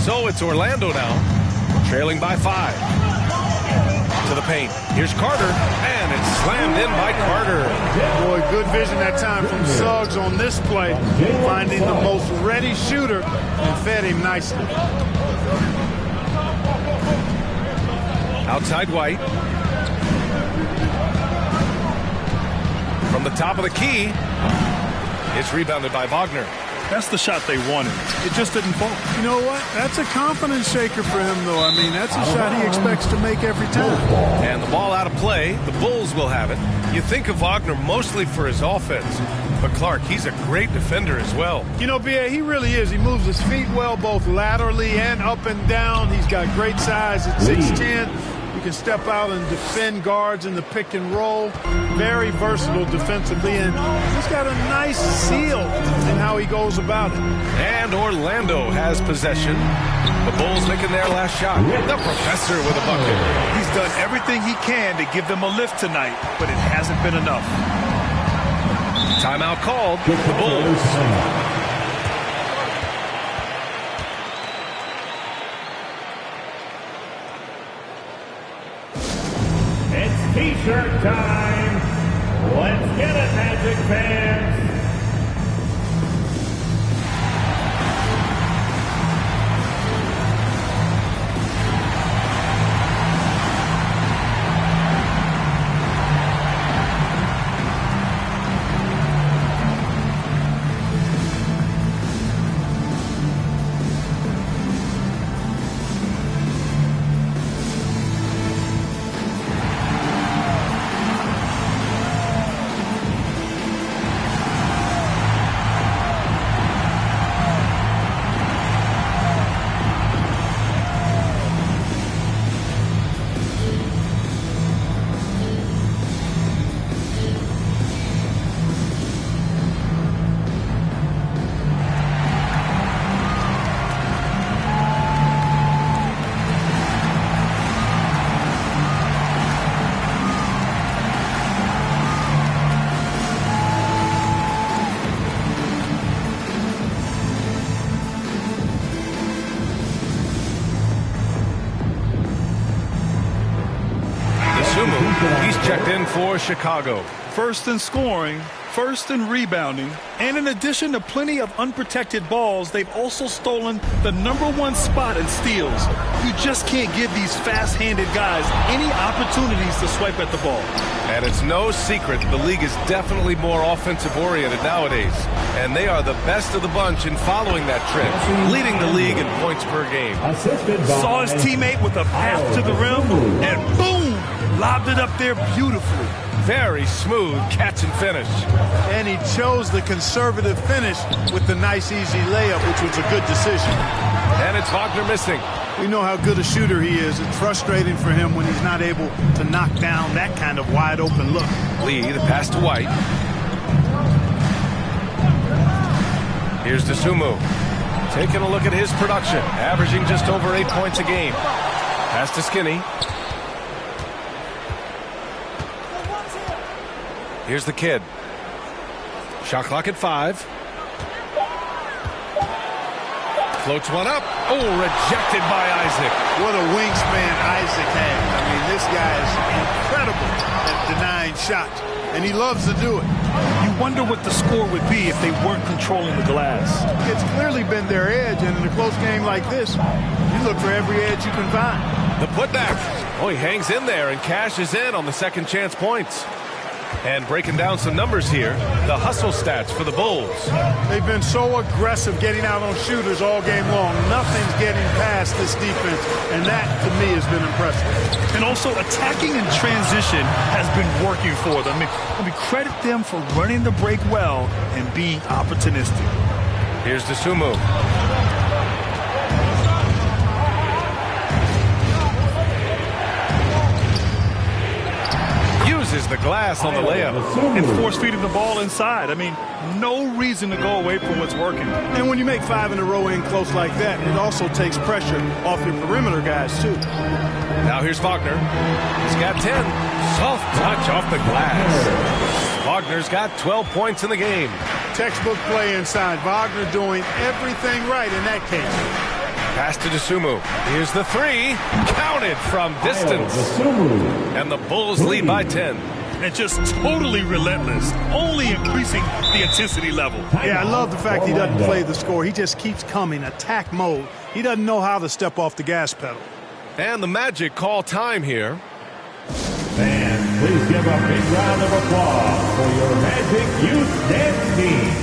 So it's Orlando now, trailing by 5. To the paint. Here's Carter, and it's slammed in by Carter. Boy, good vision that time from Suggs on this play, finding the most ready shooter and fed him nicely. Outside White. From the top of the key, it's rebounded by Wagner. That's the shot they wanted. It just didn't fall. You know what? That's a confidence shaker for him, though. I mean, that's a shot he expects to make every time. And the ball out of play. The Bulls will have it. You think of Wagner mostly for his offense, but Clark, he's a great defender as well. You know, B.A., he really is. He moves his feet well, both laterally and up and down. He's got great size at 6'10". He can step out and defend guards in the pick and roll. Very versatile defensively, and he's got a nice seal in how he goes about it. And Orlando has possession. The Bulls making their last shot. The professor with a bucket. He's done everything he can to give them a lift tonight, but it hasn't been enough. Timeout called. The Bulls. T-shirt time. Let's get it, Magic fans. for Chicago. First in scoring, first in rebounding, and in addition to plenty of unprotected balls, they've also stolen the #1 spot in steals. You just can't give these fast-handed guys any opportunities to swipe at the ball. And it's no secret the league is definitely more offensive-oriented nowadays. And they are the best of the bunch in following that trend, leading the league in points per game. Saw his teammate with a path to the rim, and boom, lobbed it up there beautifully. Very smooth catch and finish. And he chose the conservative finish with the nice, easy layup, which was a good decision. And it's Wagner missing. We know how good a shooter he is. It's frustrating for him when he's not able to knock down that kind of wide-open look. Lee, the pass to White. Here's Dosunmu. Taking a look at his production, averaging just over 8 points a game. Pass to Skinny. Here's the kid. Shot clock at 5. Floats one up. Oh, rejected by Isaac. What a wingspan Isaac has. I mean, this guy is incredible at denying shots, and he loves to do it. You wonder what the score would be if they weren't controlling the glass. It's clearly been their edge, and in a close game like this, you look for every edge you can find. The putback. Oh, he hangs in there and cashes in on the second chance points. And breaking down some numbers here, the hustle stats for the Bulls. They've been so aggressive getting out on shooters all game long. Nothing's getting past this defense, and that, to me, has been impressive. And also, attacking in transition has been working for them. I mean, credit them for running the break well and being opportunistic. Here's Dosunmu. Uses the glass on the layup. And force-feeding the ball inside. I mean, no reason to go away from what's working. And when you make 5 in a row in close like that, it also takes pressure off your perimeter guys, too. Now here's Wagner. He's got 10. Soft touch off the glass. Wagner's got 12 points in the game. Textbook play inside. Wagner doing everything right in that case. Pass to Dosunmu. Here's the 3. Counted from distance. And the Bulls lead by 10. And just totally relentless, only increasing the intensity level. Yeah, I love the fact he doesn't play the score. He just keeps coming, attack mode. He doesn't know how to step off the gas pedal. And the Magic call time here. And please give a big round of applause for your Magic Youth Dance Team.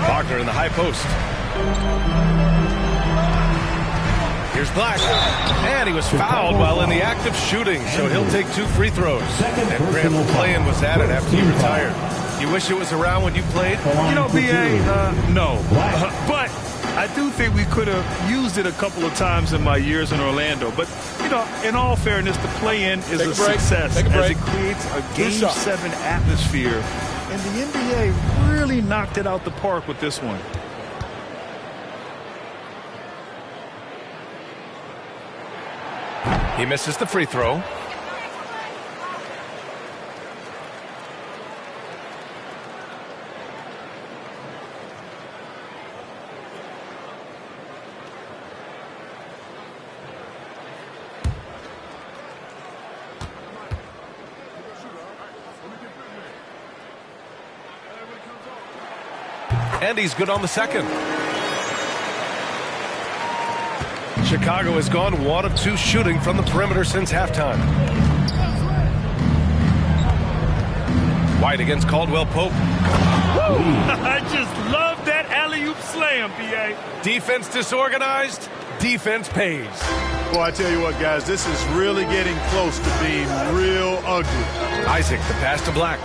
Wagner in the high post. Here's Black. And he was fouled while in the act of shooting, so he'll take 2 free throws. And Grant McClain was at it after he retired. You wish it was around when you played? You know, B.A., no. But I do think we could have used it a couple of times in my years in Orlando. But, you know, in all fairness, the play-in is a success as it creates a Game 7 atmosphere. And the NBA really knocked it out the park with this one. He misses the free throw. And he's good on the second. Chicago has gone 1 of 2 shooting from the perimeter since halftime. White against Caldwell Pope. I just love that alley-oop slam, B.A. Defense disorganized, defense pays. Well, I tell you what, guys, this is really getting close to being real ugly. Isaac, the pass to Black.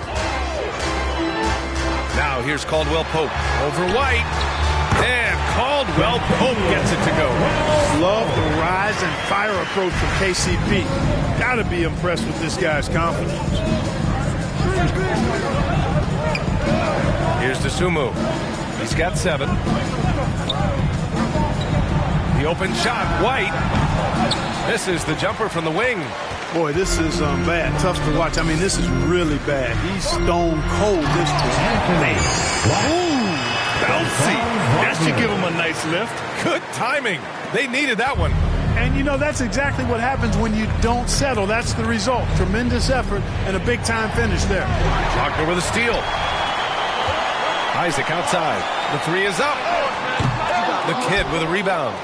Now here's Caldwell Pope over White. And Caldwell Pope gets it to go. Love the rise and fire approach from KCP. Got to be impressed with this guy's confidence. Here's DeSumo. He's got 7. The open shot, White. Misses the jumper from the wing. Boy, this is bad. Tough to watch. I mean, this is really bad. He's stone cold this time. Ooh, bouncy. That should give him a nice lift. Good timing. They needed that one. And, you know, that's exactly what happens when you don't settle. That's the result. Tremendous effort and a big-time finish there. Wagner with a steal. Isaac outside. The 3 is up. The Kid with a rebound.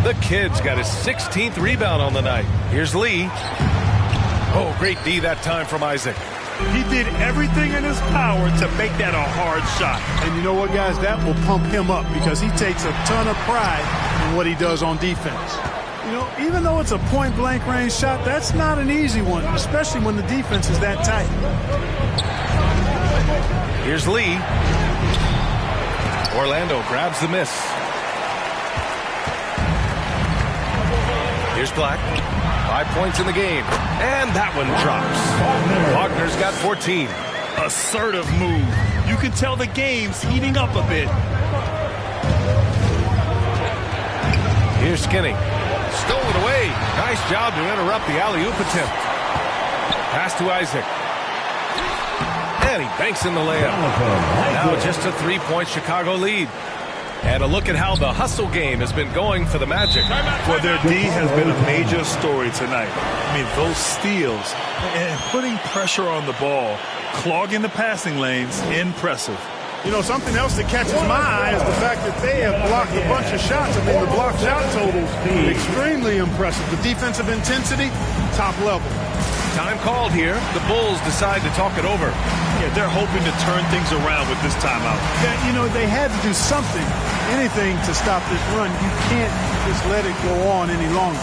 The Kid's got his 16th rebound on the night. Here's Lee. Oh, great D that time from Isaac. He did everything in his power to make that a hard shot. And you know what, guys? That will pump him up because he takes a ton of pride in what he does on defense. You know, even though it's a point-blank range shot, that's not an easy one, especially when the defense is that tight. Here's Lee. Orlando grabs the miss. Here's Black. 5 points in the game. And that one drops. Wagner's got 14. Assertive move. You can tell the game's heating up a bit. Here's Skinny. Stolen away. Nice job to interrupt the alley-oop attempt. Pass to Isaac. And he banks in the layup. Now just a 3-point Chicago lead. And a look at how the hustle game has been going for the Magic. Well, their D has been a major story tonight. I mean, those steals and putting pressure on the ball, clogging the passing lanes, impressive. You know, something else that catches my eye is the fact that they have blocked a bunch of shots. I mean, the block shot total, extremely impressive. The defensive intensity, top level. Time called here. The Bulls decide to talk it over. Yeah, they're hoping to turn things around with this timeout. Yeah, you know, they had to do something, anything to stop this run. You can't just let it go on any longer.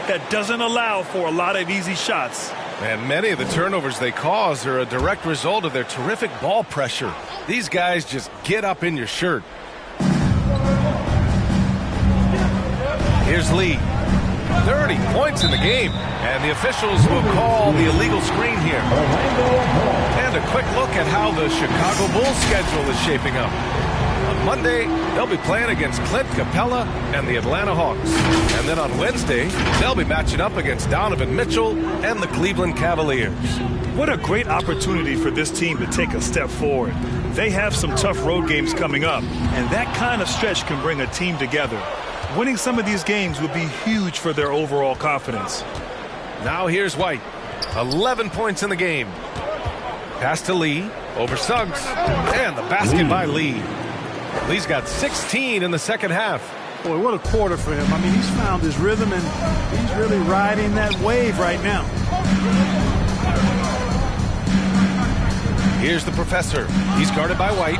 That doesn't allow for a lot of easy shots. And many of the turnovers they cause are a direct result of their terrific ball pressure. These guys just get up in your shirt. Here's Lee. 30 points in the game. And the officials will call the illegal screen here. And a quick look at how the Chicago Bulls schedule is shaping up. On Monday, they'll be playing against Clint Capella and the Atlanta Hawks. And then on Wednesday, they'll be matching up against Donovan Mitchell and the Cleveland Cavaliers. What a great opportunity for this team to take a step forward. They have some tough road games coming up, and that kind of stretch can bring a team together. Winning some of these games would be huge for their overall confidence. Now here's White. 11 points in the game. Pass to Lee, over Suggs, and the basket by Lee. Lee's got 16 in the second half. Boy, what a quarter for him. I mean, he's found his rhythm, and he's really riding that wave right now. Here's the professor. He's guarded by White.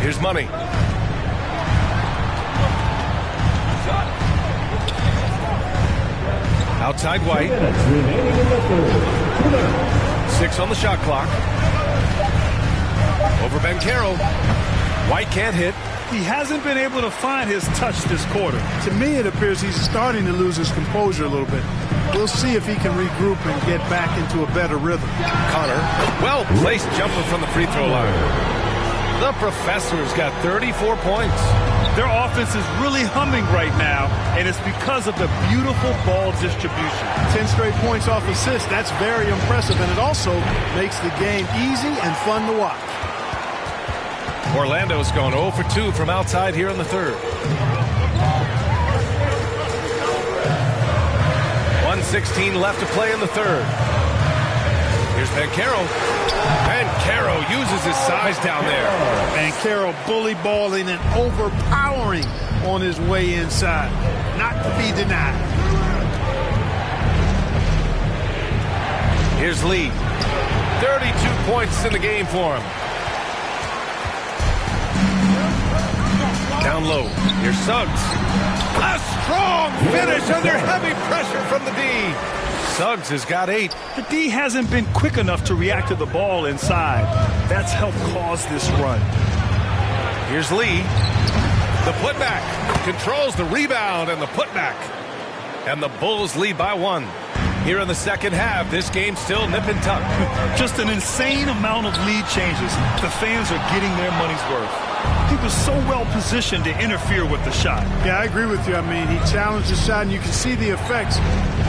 Here's Money. Outside White. 6 on the shot clock. Over Banchero. White can't hit. He hasn't been able to find his touch this quarter. To me, it appears he's starting to lose his composure a little bit. We'll see if he can regroup and get back into a better rhythm. Connor, well-placed jumper from the free throw line. The Professor's got 34 points. Their offense is really humming right now, and it's because of the beautiful ball distribution. 10 straight points off assists. That's very impressive, and it also makes the game easy and fun to watch. Orlando's gone 0 for 2 from outside here in the third. 1:16 left to play in the third. Here's Banchero. Banchero uses his size down there. Banchero bully balling and overpowering on his way inside. Not to be denied. Here's Lee. 32 points in the game for him. Down low. Here's Suggs. A strong finish under heavy pressure from the D. Suggs has got 8. The D hasn't been quick enough to react to the ball inside. That's helped cause this run. Here's Lee. The putback. Controls the rebound and the putback. And the Bulls lead by 1. Here in the second half, this game's still nip and tuck. Just an insane amount of lead changes. The fans are getting their money's worth. He was so well positioned to interfere with the shot. Yeah, I agree with you. I mean, he challenged the shot, and you can see the effects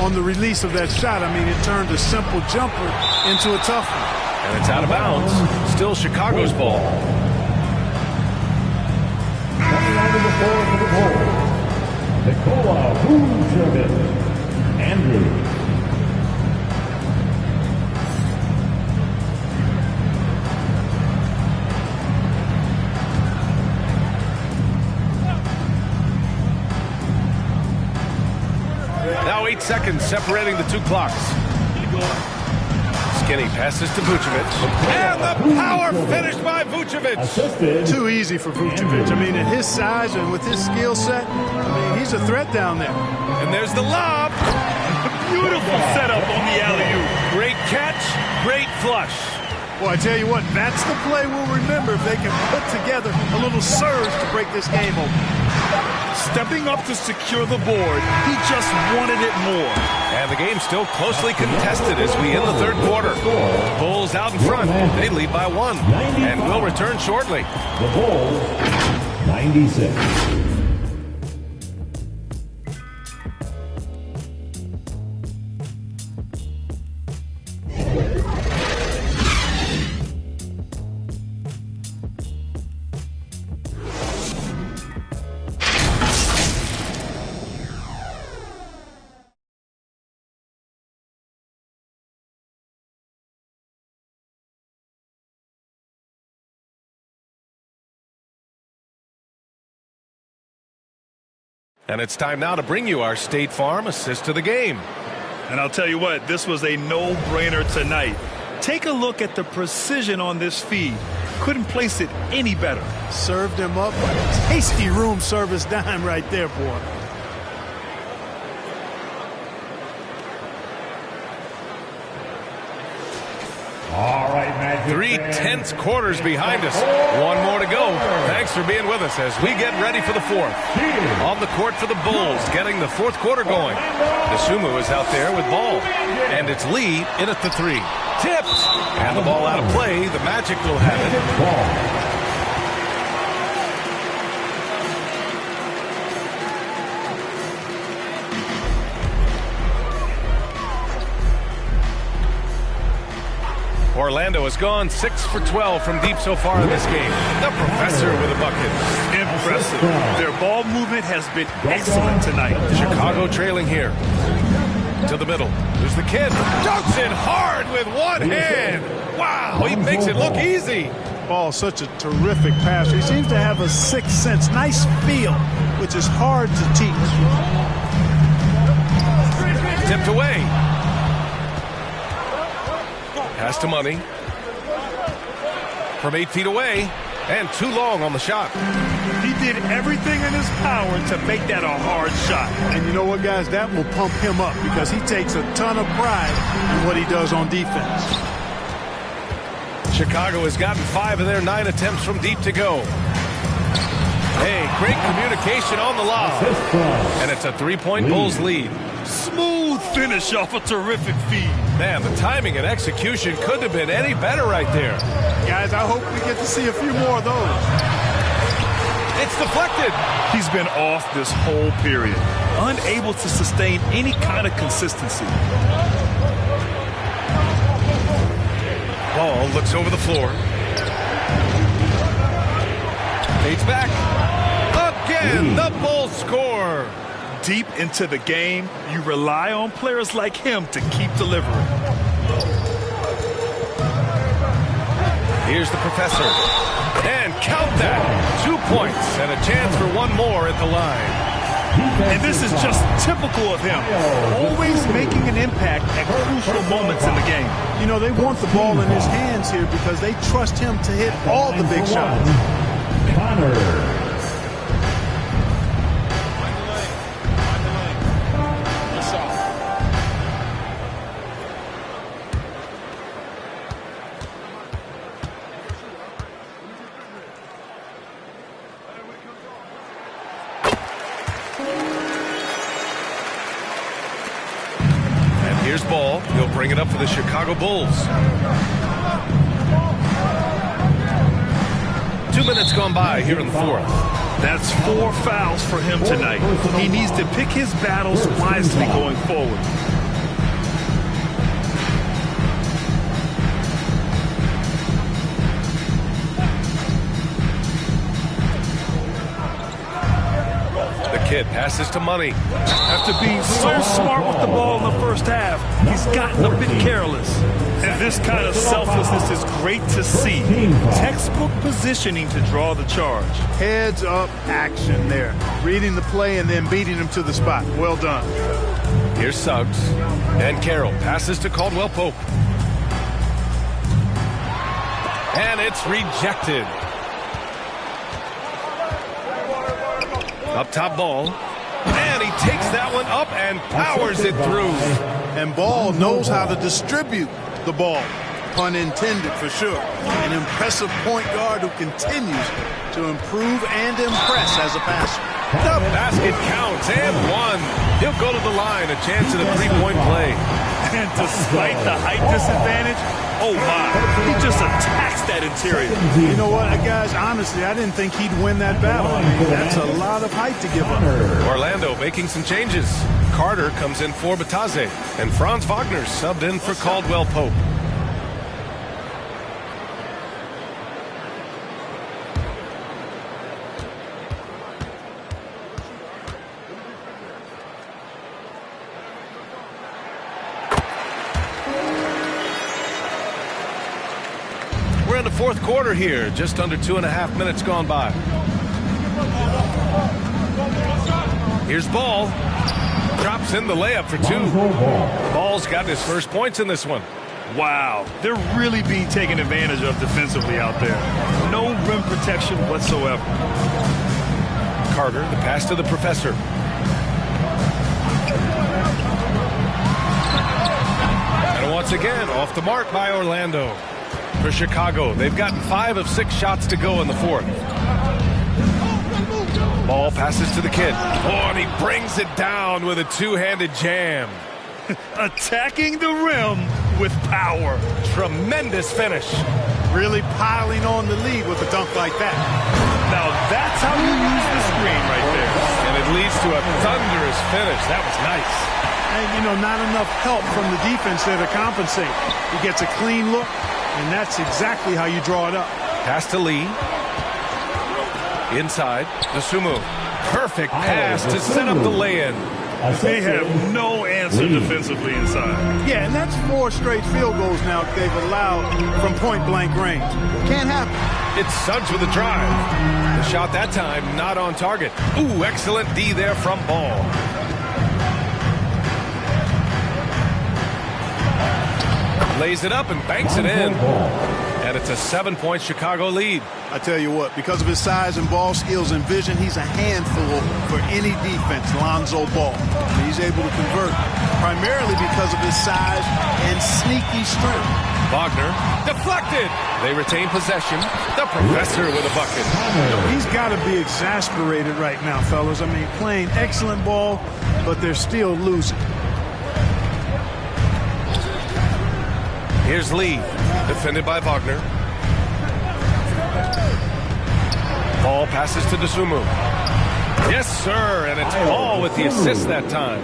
on the release of that shot. I mean, it turned a simple jumper into a tough one. And it's out of bounds. Still Chicago's ball. Coming out of the floor for the Bulls, Nikola Vucevic, Andrew. Now 8 seconds separating the two clocks. Skinny passes to Vucevic. And the power finish by Vucevic. Too easy for Vucevic. I mean, at his size and with his skill set, I mean, he's a threat down there. And there's the lob. Beautiful setup on the alley-oop. Great catch, great flush. Well, I tell you what, that's the play we'll remember if they can put together a little surge to break this game open. Stepping up to secure the board, he just wanted it more. And the game's still closely contested as we end the third quarter. Bulls out in front. They lead by 1. And will return shortly. The Bulls, 96. And it's time now to bring you our State Farm assist to the game. And I'll tell you what, this was a no-brainer tonight. Take a look at the precision on this feed. Couldn't place it any better. Served him up like a tasty room service dime right there, boy. All right, Magic 3 tense quarters behind us. 1 more to go. Thanks for being with us as we get ready for the fourth. On the court for the Bulls, getting the fourth quarter going. Nasumu is out there with ball. And it's Lee in at the 3. Tipped. And the ball out of play. The Magic will have it. Orlando has gone 6 for 12 from deep so far in this game. The Professor with a bucket. Impressive. Their ball movement has been excellent tonight. Chicago trailing here. To the middle. There's the kid. Dunks it hard with one hand. Wow, he makes it look easy. Ball, such a terrific passer. He seems to have a sixth sense. Nice feel, which is hard to teach. Tipped away. Pass to Money. From 8 feet away. And too long on the shot. He did everything in his power to make that a hard shot. And you know what, guys? That will pump him up because he takes a ton of pride in what he does on defense. Chicago has gotten 5 of their 9 attempts from deep to go. Hey, great communication on the lob. And it's a 3-point Bulls lead. Smooth finish off a terrific feed. Man, the timing and execution couldn't have been any better right there. Guys, I hope we get to see a few more of those. It's deflected. He's been off this whole period, unable to sustain any kind of consistency. Ball looks over the floor. Fades back. Again, the Bulls score. Deep into the game, you rely on players like him to keep delivering. Here's the professor. And count that. 2 points and a chance for one more at the line. And this is just typical of him. Always making an impact at crucial moments in the game. You know, they want the ball in his hands here because they trust him to hit all the big shots. Connor. Here's Ball. He'll bring it up for the Chicago Bulls. 2 minutes gone by here in the fourth. That's 4 fouls for him tonight. He needs to pick his battles wisely going forward. Kid passes to Money. After being so smart with the ball in the first half, he's gotten a bit careless. And this kind of selflessness is great to see. Textbook positioning to draw the charge. Heads up action there. Reading the play and then beating him to the spot. Well done. Here's Suggs. And Carroll passes to Caldwell Pope. And it's rejected. Up top Ball. And he takes that one up and powers it through. And Ball knows how to distribute the ball. Pun intended for sure. An impressive point guard who continues to improve and impress as a passer. The basket counts and one. He'll go to the line. A chance at a 3-point play. And despite the height disadvantage, oh my, he just attacks that interior. You know what, guys, honestly, I didn't think he'd win that battle. I mean, that's a lot of height to give up. Orlando making some changes. Carter comes in for Bataze, and Franz Wagner subbed in for Caldwell Pope. We're in the fourth quarter here, just under 2.5 minutes gone by. Here's Ball. Drops in the layup for 2. Ball's got his first points in this one. Wow, they're really being taken advantage of defensively out there. No rim protection whatsoever. Carter, the pass to the professor. And once again, off the mark by Orlando. For Chicago, they've gotten 5 of 6 shots to go in the fourth. Ball passes to the kid. Oh, and he brings it down with a two-handed jam. Attacking the rim with power. Tremendous finish. Really piling on the lead with a dunk like that. Now that's how you use the screen right there. And it leads to a thunderous finish. That was nice. And, you know, not enough help from the defense there to compensate. He gets a clean look, and that's exactly how you draw it up. Pass to Lee. Inside, Dosunmu. Perfect pass to set up the lay-in. They have no answer defensively inside. Yeah, and that's 4 straight field goals now they've allowed from point-blank range. Can't happen. It's Suggs with a drive. The shot that time not on target. Ooh, excellent D there from Ball. Lays it up and banks it in. And it's a 7-point Chicago lead. I tell you what, because of his size and ball skills and vision, he's a handful for any defense, Lonzo Ball. And he's able to convert primarily because of his size and sneaky strength. Wagner deflected. They retain possession. The professor with a bucket. He's got to be exasperated right now, fellas. I mean, playing excellent ball, but they're still losing. Here's Lee, defended by Wagner. Ball passes to Dosunmu. Yes, sir, and it's Ball with the assist that time.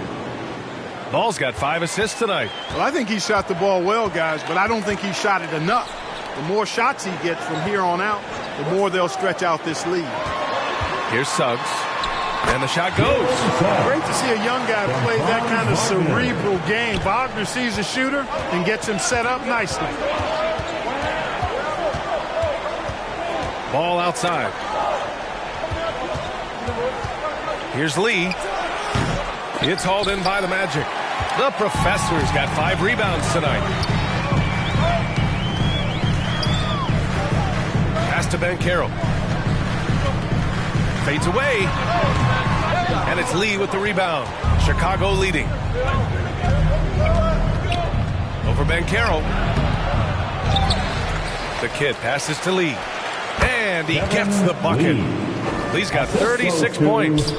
Ball's got 5 assists tonight. Well, I think he shot the ball well, guys, but I don't think he shot it enough. The more shots he gets from here on out, the more they'll stretch out this lead. Here's Suggs, and the shot goes. Great to see a young guy play that kind of cerebral game. Wagner sees a shooter and gets him set up nicely. Ball outside. Here's Lee. It's hauled in by the Magic. The Professor's got 5 rebounds tonight. Pass to Banchero. Fades away. And it's Lee with the rebound. Chicago leading. Over Banchero. The kid passes to Lee. And he gets the bucket. Lee's got 36 points.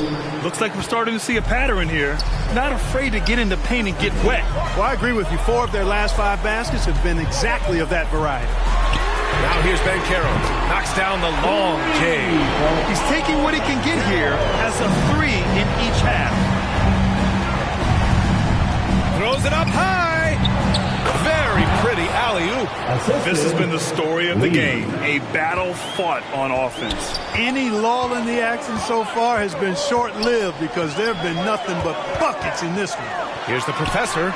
Looks like we're starting to see a pattern here. Not afraid to get in the paint and get wet. Well, I agree with you. 4 of their last 5 baskets have been exactly of that variety. Now here's Banchero. Knocks down the long J. He's taking what he can get here as a 3 in each half. Throws it up high. Very pretty alley-oop. This has been the story of the game. A battle fought on offense. Any lull in the action so far has been short-lived because there have been nothing but buckets in this one. Here's the Professor.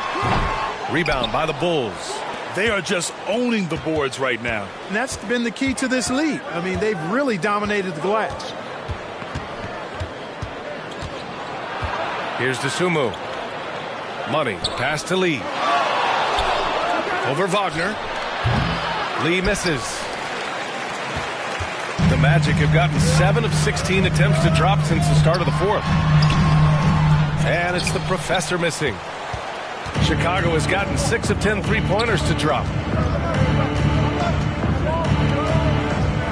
Rebound by the Bulls. They are just owning the boards right now. And that's been the key to this lead. I mean, they've really dominated the glass. Here's Dosunmu. Money. Pass to Lee. Over Wagner. Lee misses. The Magic have gotten 7 of 16 attempts to drop since the start of the 4th. And it's the Professor missing. Chicago has gotten 6 of 10 three-pointers to drop.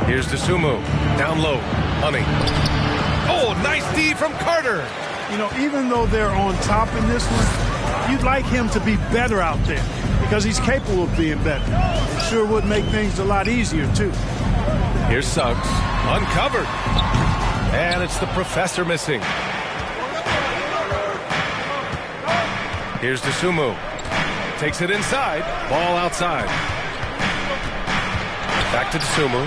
Here's Dosunmu. Down low. Money. Oh, nice D from Carter. You know, even though they're on top in this one, you'd like him to be better out there because he's capable of being better. It sure would make things a lot easier, too. Here's Suggs. Uncovered. And it's the Professor missing. Here's Dosunmu. Takes it inside. Ball outside. Back to Dosunmu.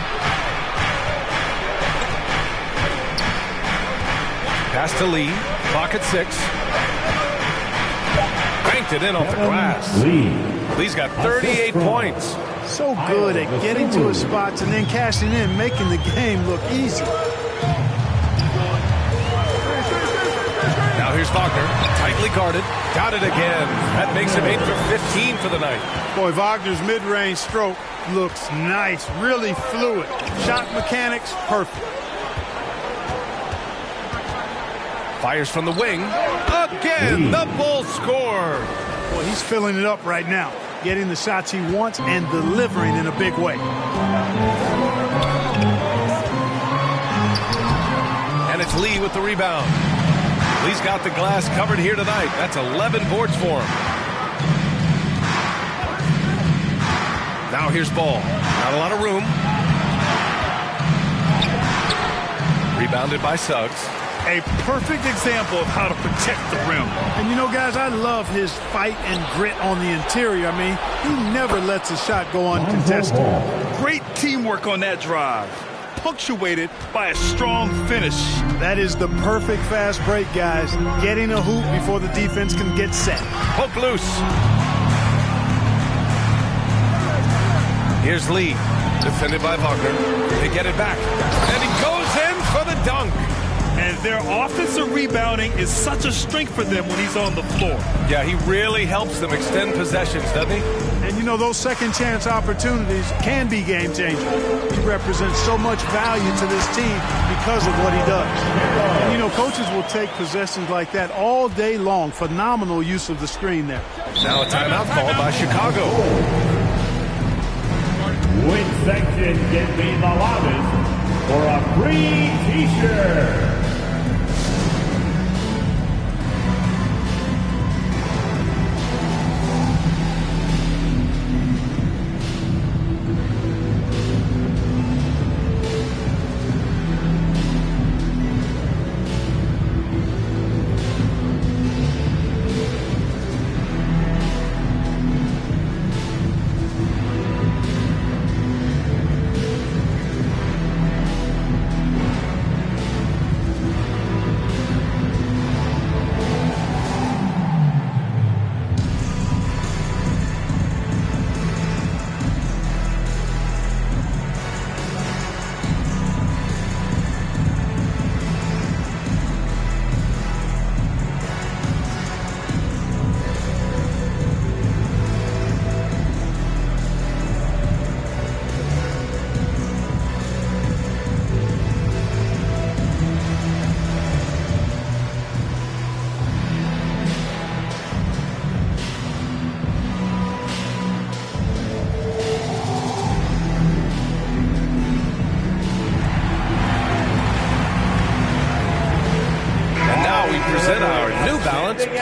Pass to Lee. Clock at 6. Banked it in off the glass. Lee's got 38 points. So good at getting to his spots and then cashing in, making the game look easy. Now here's Wagner, tightly guarded, got it again. That makes him 8 for 15 for the night. Boy, Wagner's mid-range stroke looks nice, really fluid. Shot mechanics, perfect. Fires from the wing. Again, the Bulls score. Boy, he's filling it up right now, getting the shots he wants and delivering in a big way. And it's Lee with the rebound. Lee's got the glass covered here tonight. That's 11 boards for him. Now here's Ball. Not a lot of room. Rebounded by Suggs. A perfect example of how to protect the rim. And you know, guys, I love his fight and grit on the interior. I mean, he never lets a shot go uncontested. Great teamwork on that drive, punctuated by a strong finish. That is the perfect fast break, guys. Getting a hoop before the defense can get set. Poke loose. Here's Lee, defended by Wagner. They get it back. And he goes in for the dunk. And their offensive rebounding is such a strength for them when he's on the floor. Yeah, he really helps them extend possessions, doesn't he? And, you know, those second chance opportunities can be game changers. He represents so much value to this team because of what he does. And, you know, coaches will take possessions like that all day long. Phenomenal use of the screen there. Now a timeout called by Chicago. Which section can be the loudest for a free t-shirt?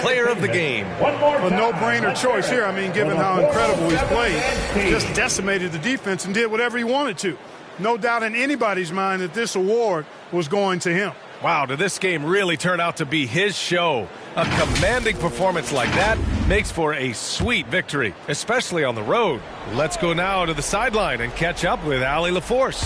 Player of the game. A no-brainer choice here. I mean, given how incredible he's played, just decimated the defense and did whatever he wanted to. No doubt in anybody's mind that this award was going to him. Wow, did this game really turn out to be his show? A commanding performance like that makes for a sweet victory, especially on the road. Let's go now to the sideline and catch up with Allie LaForce.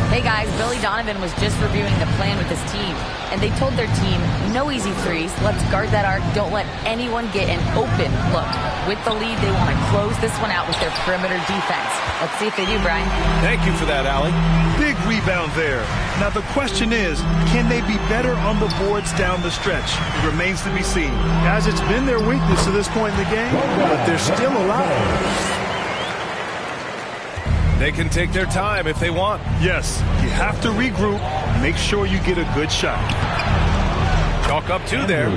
Hey guys, Billy Donovan was just reviewing the plan with his team, and they told their team, no easy threes, let's guard that arc, don't let anyone get an open look. With the lead, they want to close this one out with their perimeter defense. Let's see if they do, Brian. Thank you for that, Allie. Big rebound there. Now the question is, can they be better on the boards down the stretch? It remains to be seen. Guys, it's been their weakness to this point in the game, but they're still alive. They can take their time if they want. Yes, you have to regroup. Make sure you get a good shot. Chalk up two there.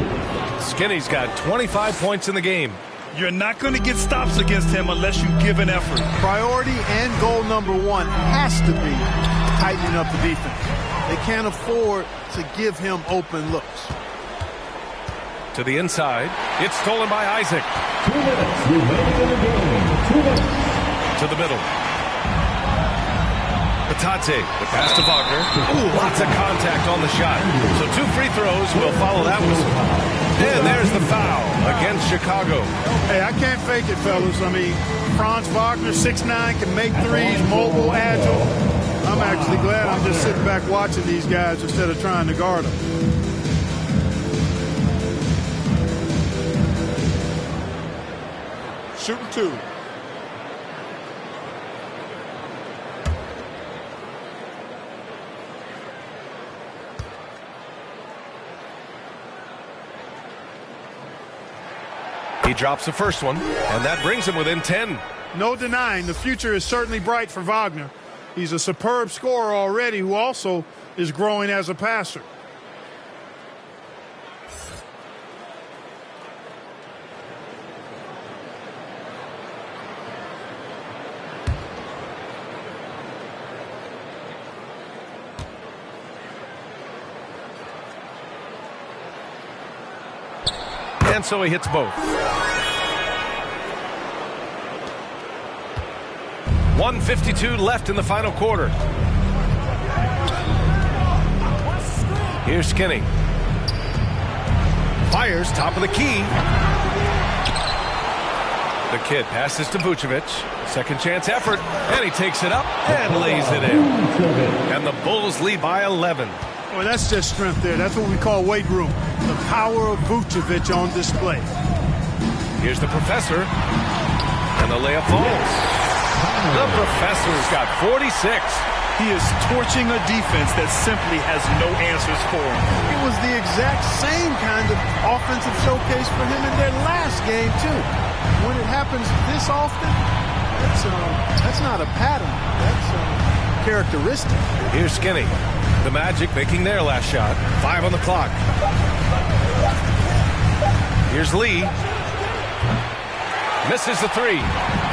Skinny's got 25 points in the game. You're not going to get stops against him unless you give an effort. Priority and goal number one has to be tightening up the defense. They can't afford to give him open looks. To the inside. It's stolen by Isaac. 2 minutes remaining in the game. 2 minutes. To the middle. Batate, the pass to Wagner. Ooh, lots of contact on the shot. So 2 free throws will follow that whistle. And there's the foul against Chicago. Hey, I can't fake it, fellas. I mean, Franz Wagner, 6'9", can make threes, mobile, agile. I'm actually glad I'm just sitting back watching these guys instead of trying to guard them. Shooting 2. He drops the first one, and that brings him within 10. No denying, the future is certainly bright for Wagner. He's a superb scorer already who also is growing as a passer. And so he hits both. 1:52 left in the final quarter. Here's Skinny. Fires top of the key. The kid passes to Vucevic. Second chance effort. And he takes it up and lays it in. And the Bulls lead by 11. Well, that's just strength there. That's what we call weight room. The power of Vucevic on display. Here's the professor. And the layup falls. The professor's got 46. He is torching a defense that simply has no answers for him. It was the exact same kind of offensive showcase for him in their last game, too. When it happens this often, that's not a pattern. That's characteristic. Here's Skinny. The Magic making their last shot. 5 on the clock. Here's Lee. Misses the 3.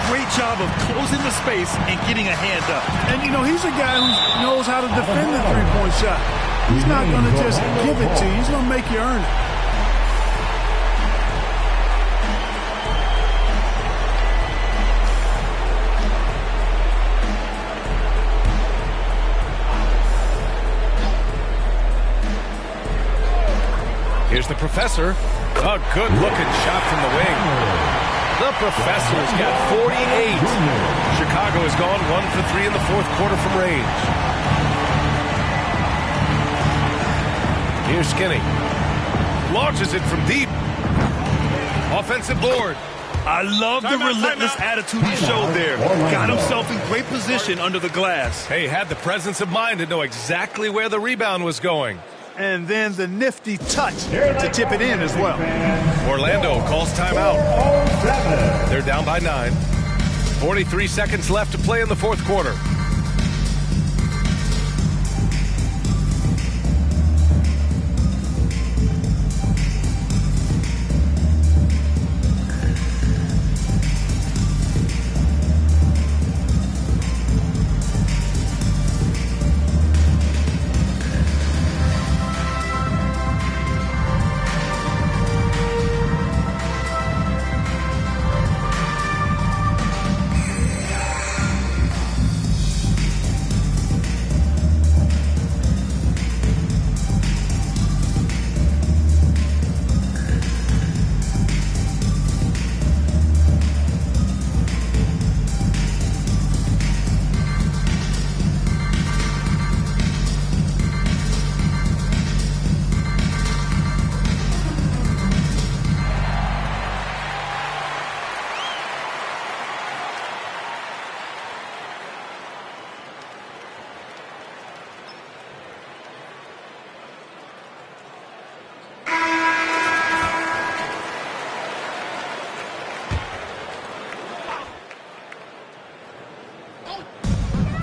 Great job of closing the space and getting a hand up. And, you know, he's a guy who knows how to defend the three-point shot. He's not going to just give it to you. He's going to make you earn it. Here's the Professor. A good-looking shot from the wing. The Professor's got 48. Chicago has gone 1 for 3 in the fourth quarter from range. Here's Skinny. Launches it from deep. Offensive board. I love the relentless attitude he showed there. Got himself in great position under the glass. Hey, had the presence of mind to know exactly where the rebound was going. And then the nifty touch to tip it in as well. Orlando calls timeout. They're down by 9. 43 seconds left to play in the fourth quarter.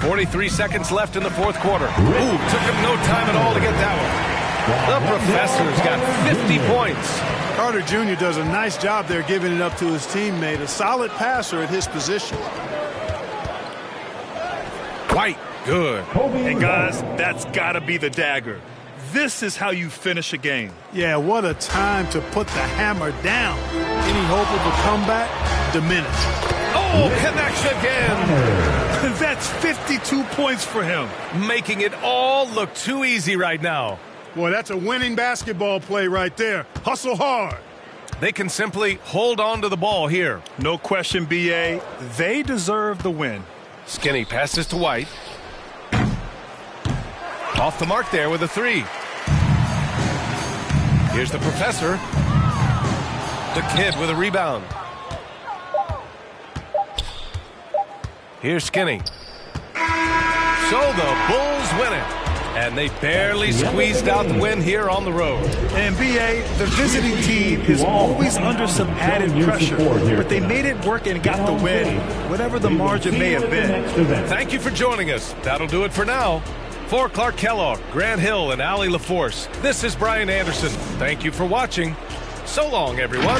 .43 seconds left in the fourth quarter. Ooh, took him no time at all to get that one. The Professor's got 50 points. Carter Jr. does a nice job there giving it up to his teammate. A solid passer at his position. White, good. And guys, that's got to be the dagger. This is how you finish a game. Yeah, what a time to put the hammer down. Any hope of a comeback? Diminished. Oh, connection again. That's 52 points for him. Making it all look too easy right now. Boy, that's a winning basketball play right there. Hustle hard. They can simply hold on to the ball here. No question, B.A. They deserve the win. Skinny passes to White. Off the mark there with a 3. Here's the Professor. The kid with a rebound. Here's Skinny. So the Bulls win it. And they barely squeezed out the win here on the road. And B.A., the visiting team is always under some added pressure. But they made it work and got the win, whatever the margin may have been. Thank you for joining us. That'll do it for now. For Clark Kellogg, Grant Hill, and Allie LaForce, this is Brian Anderson. Thank you for watching. So long, everyone.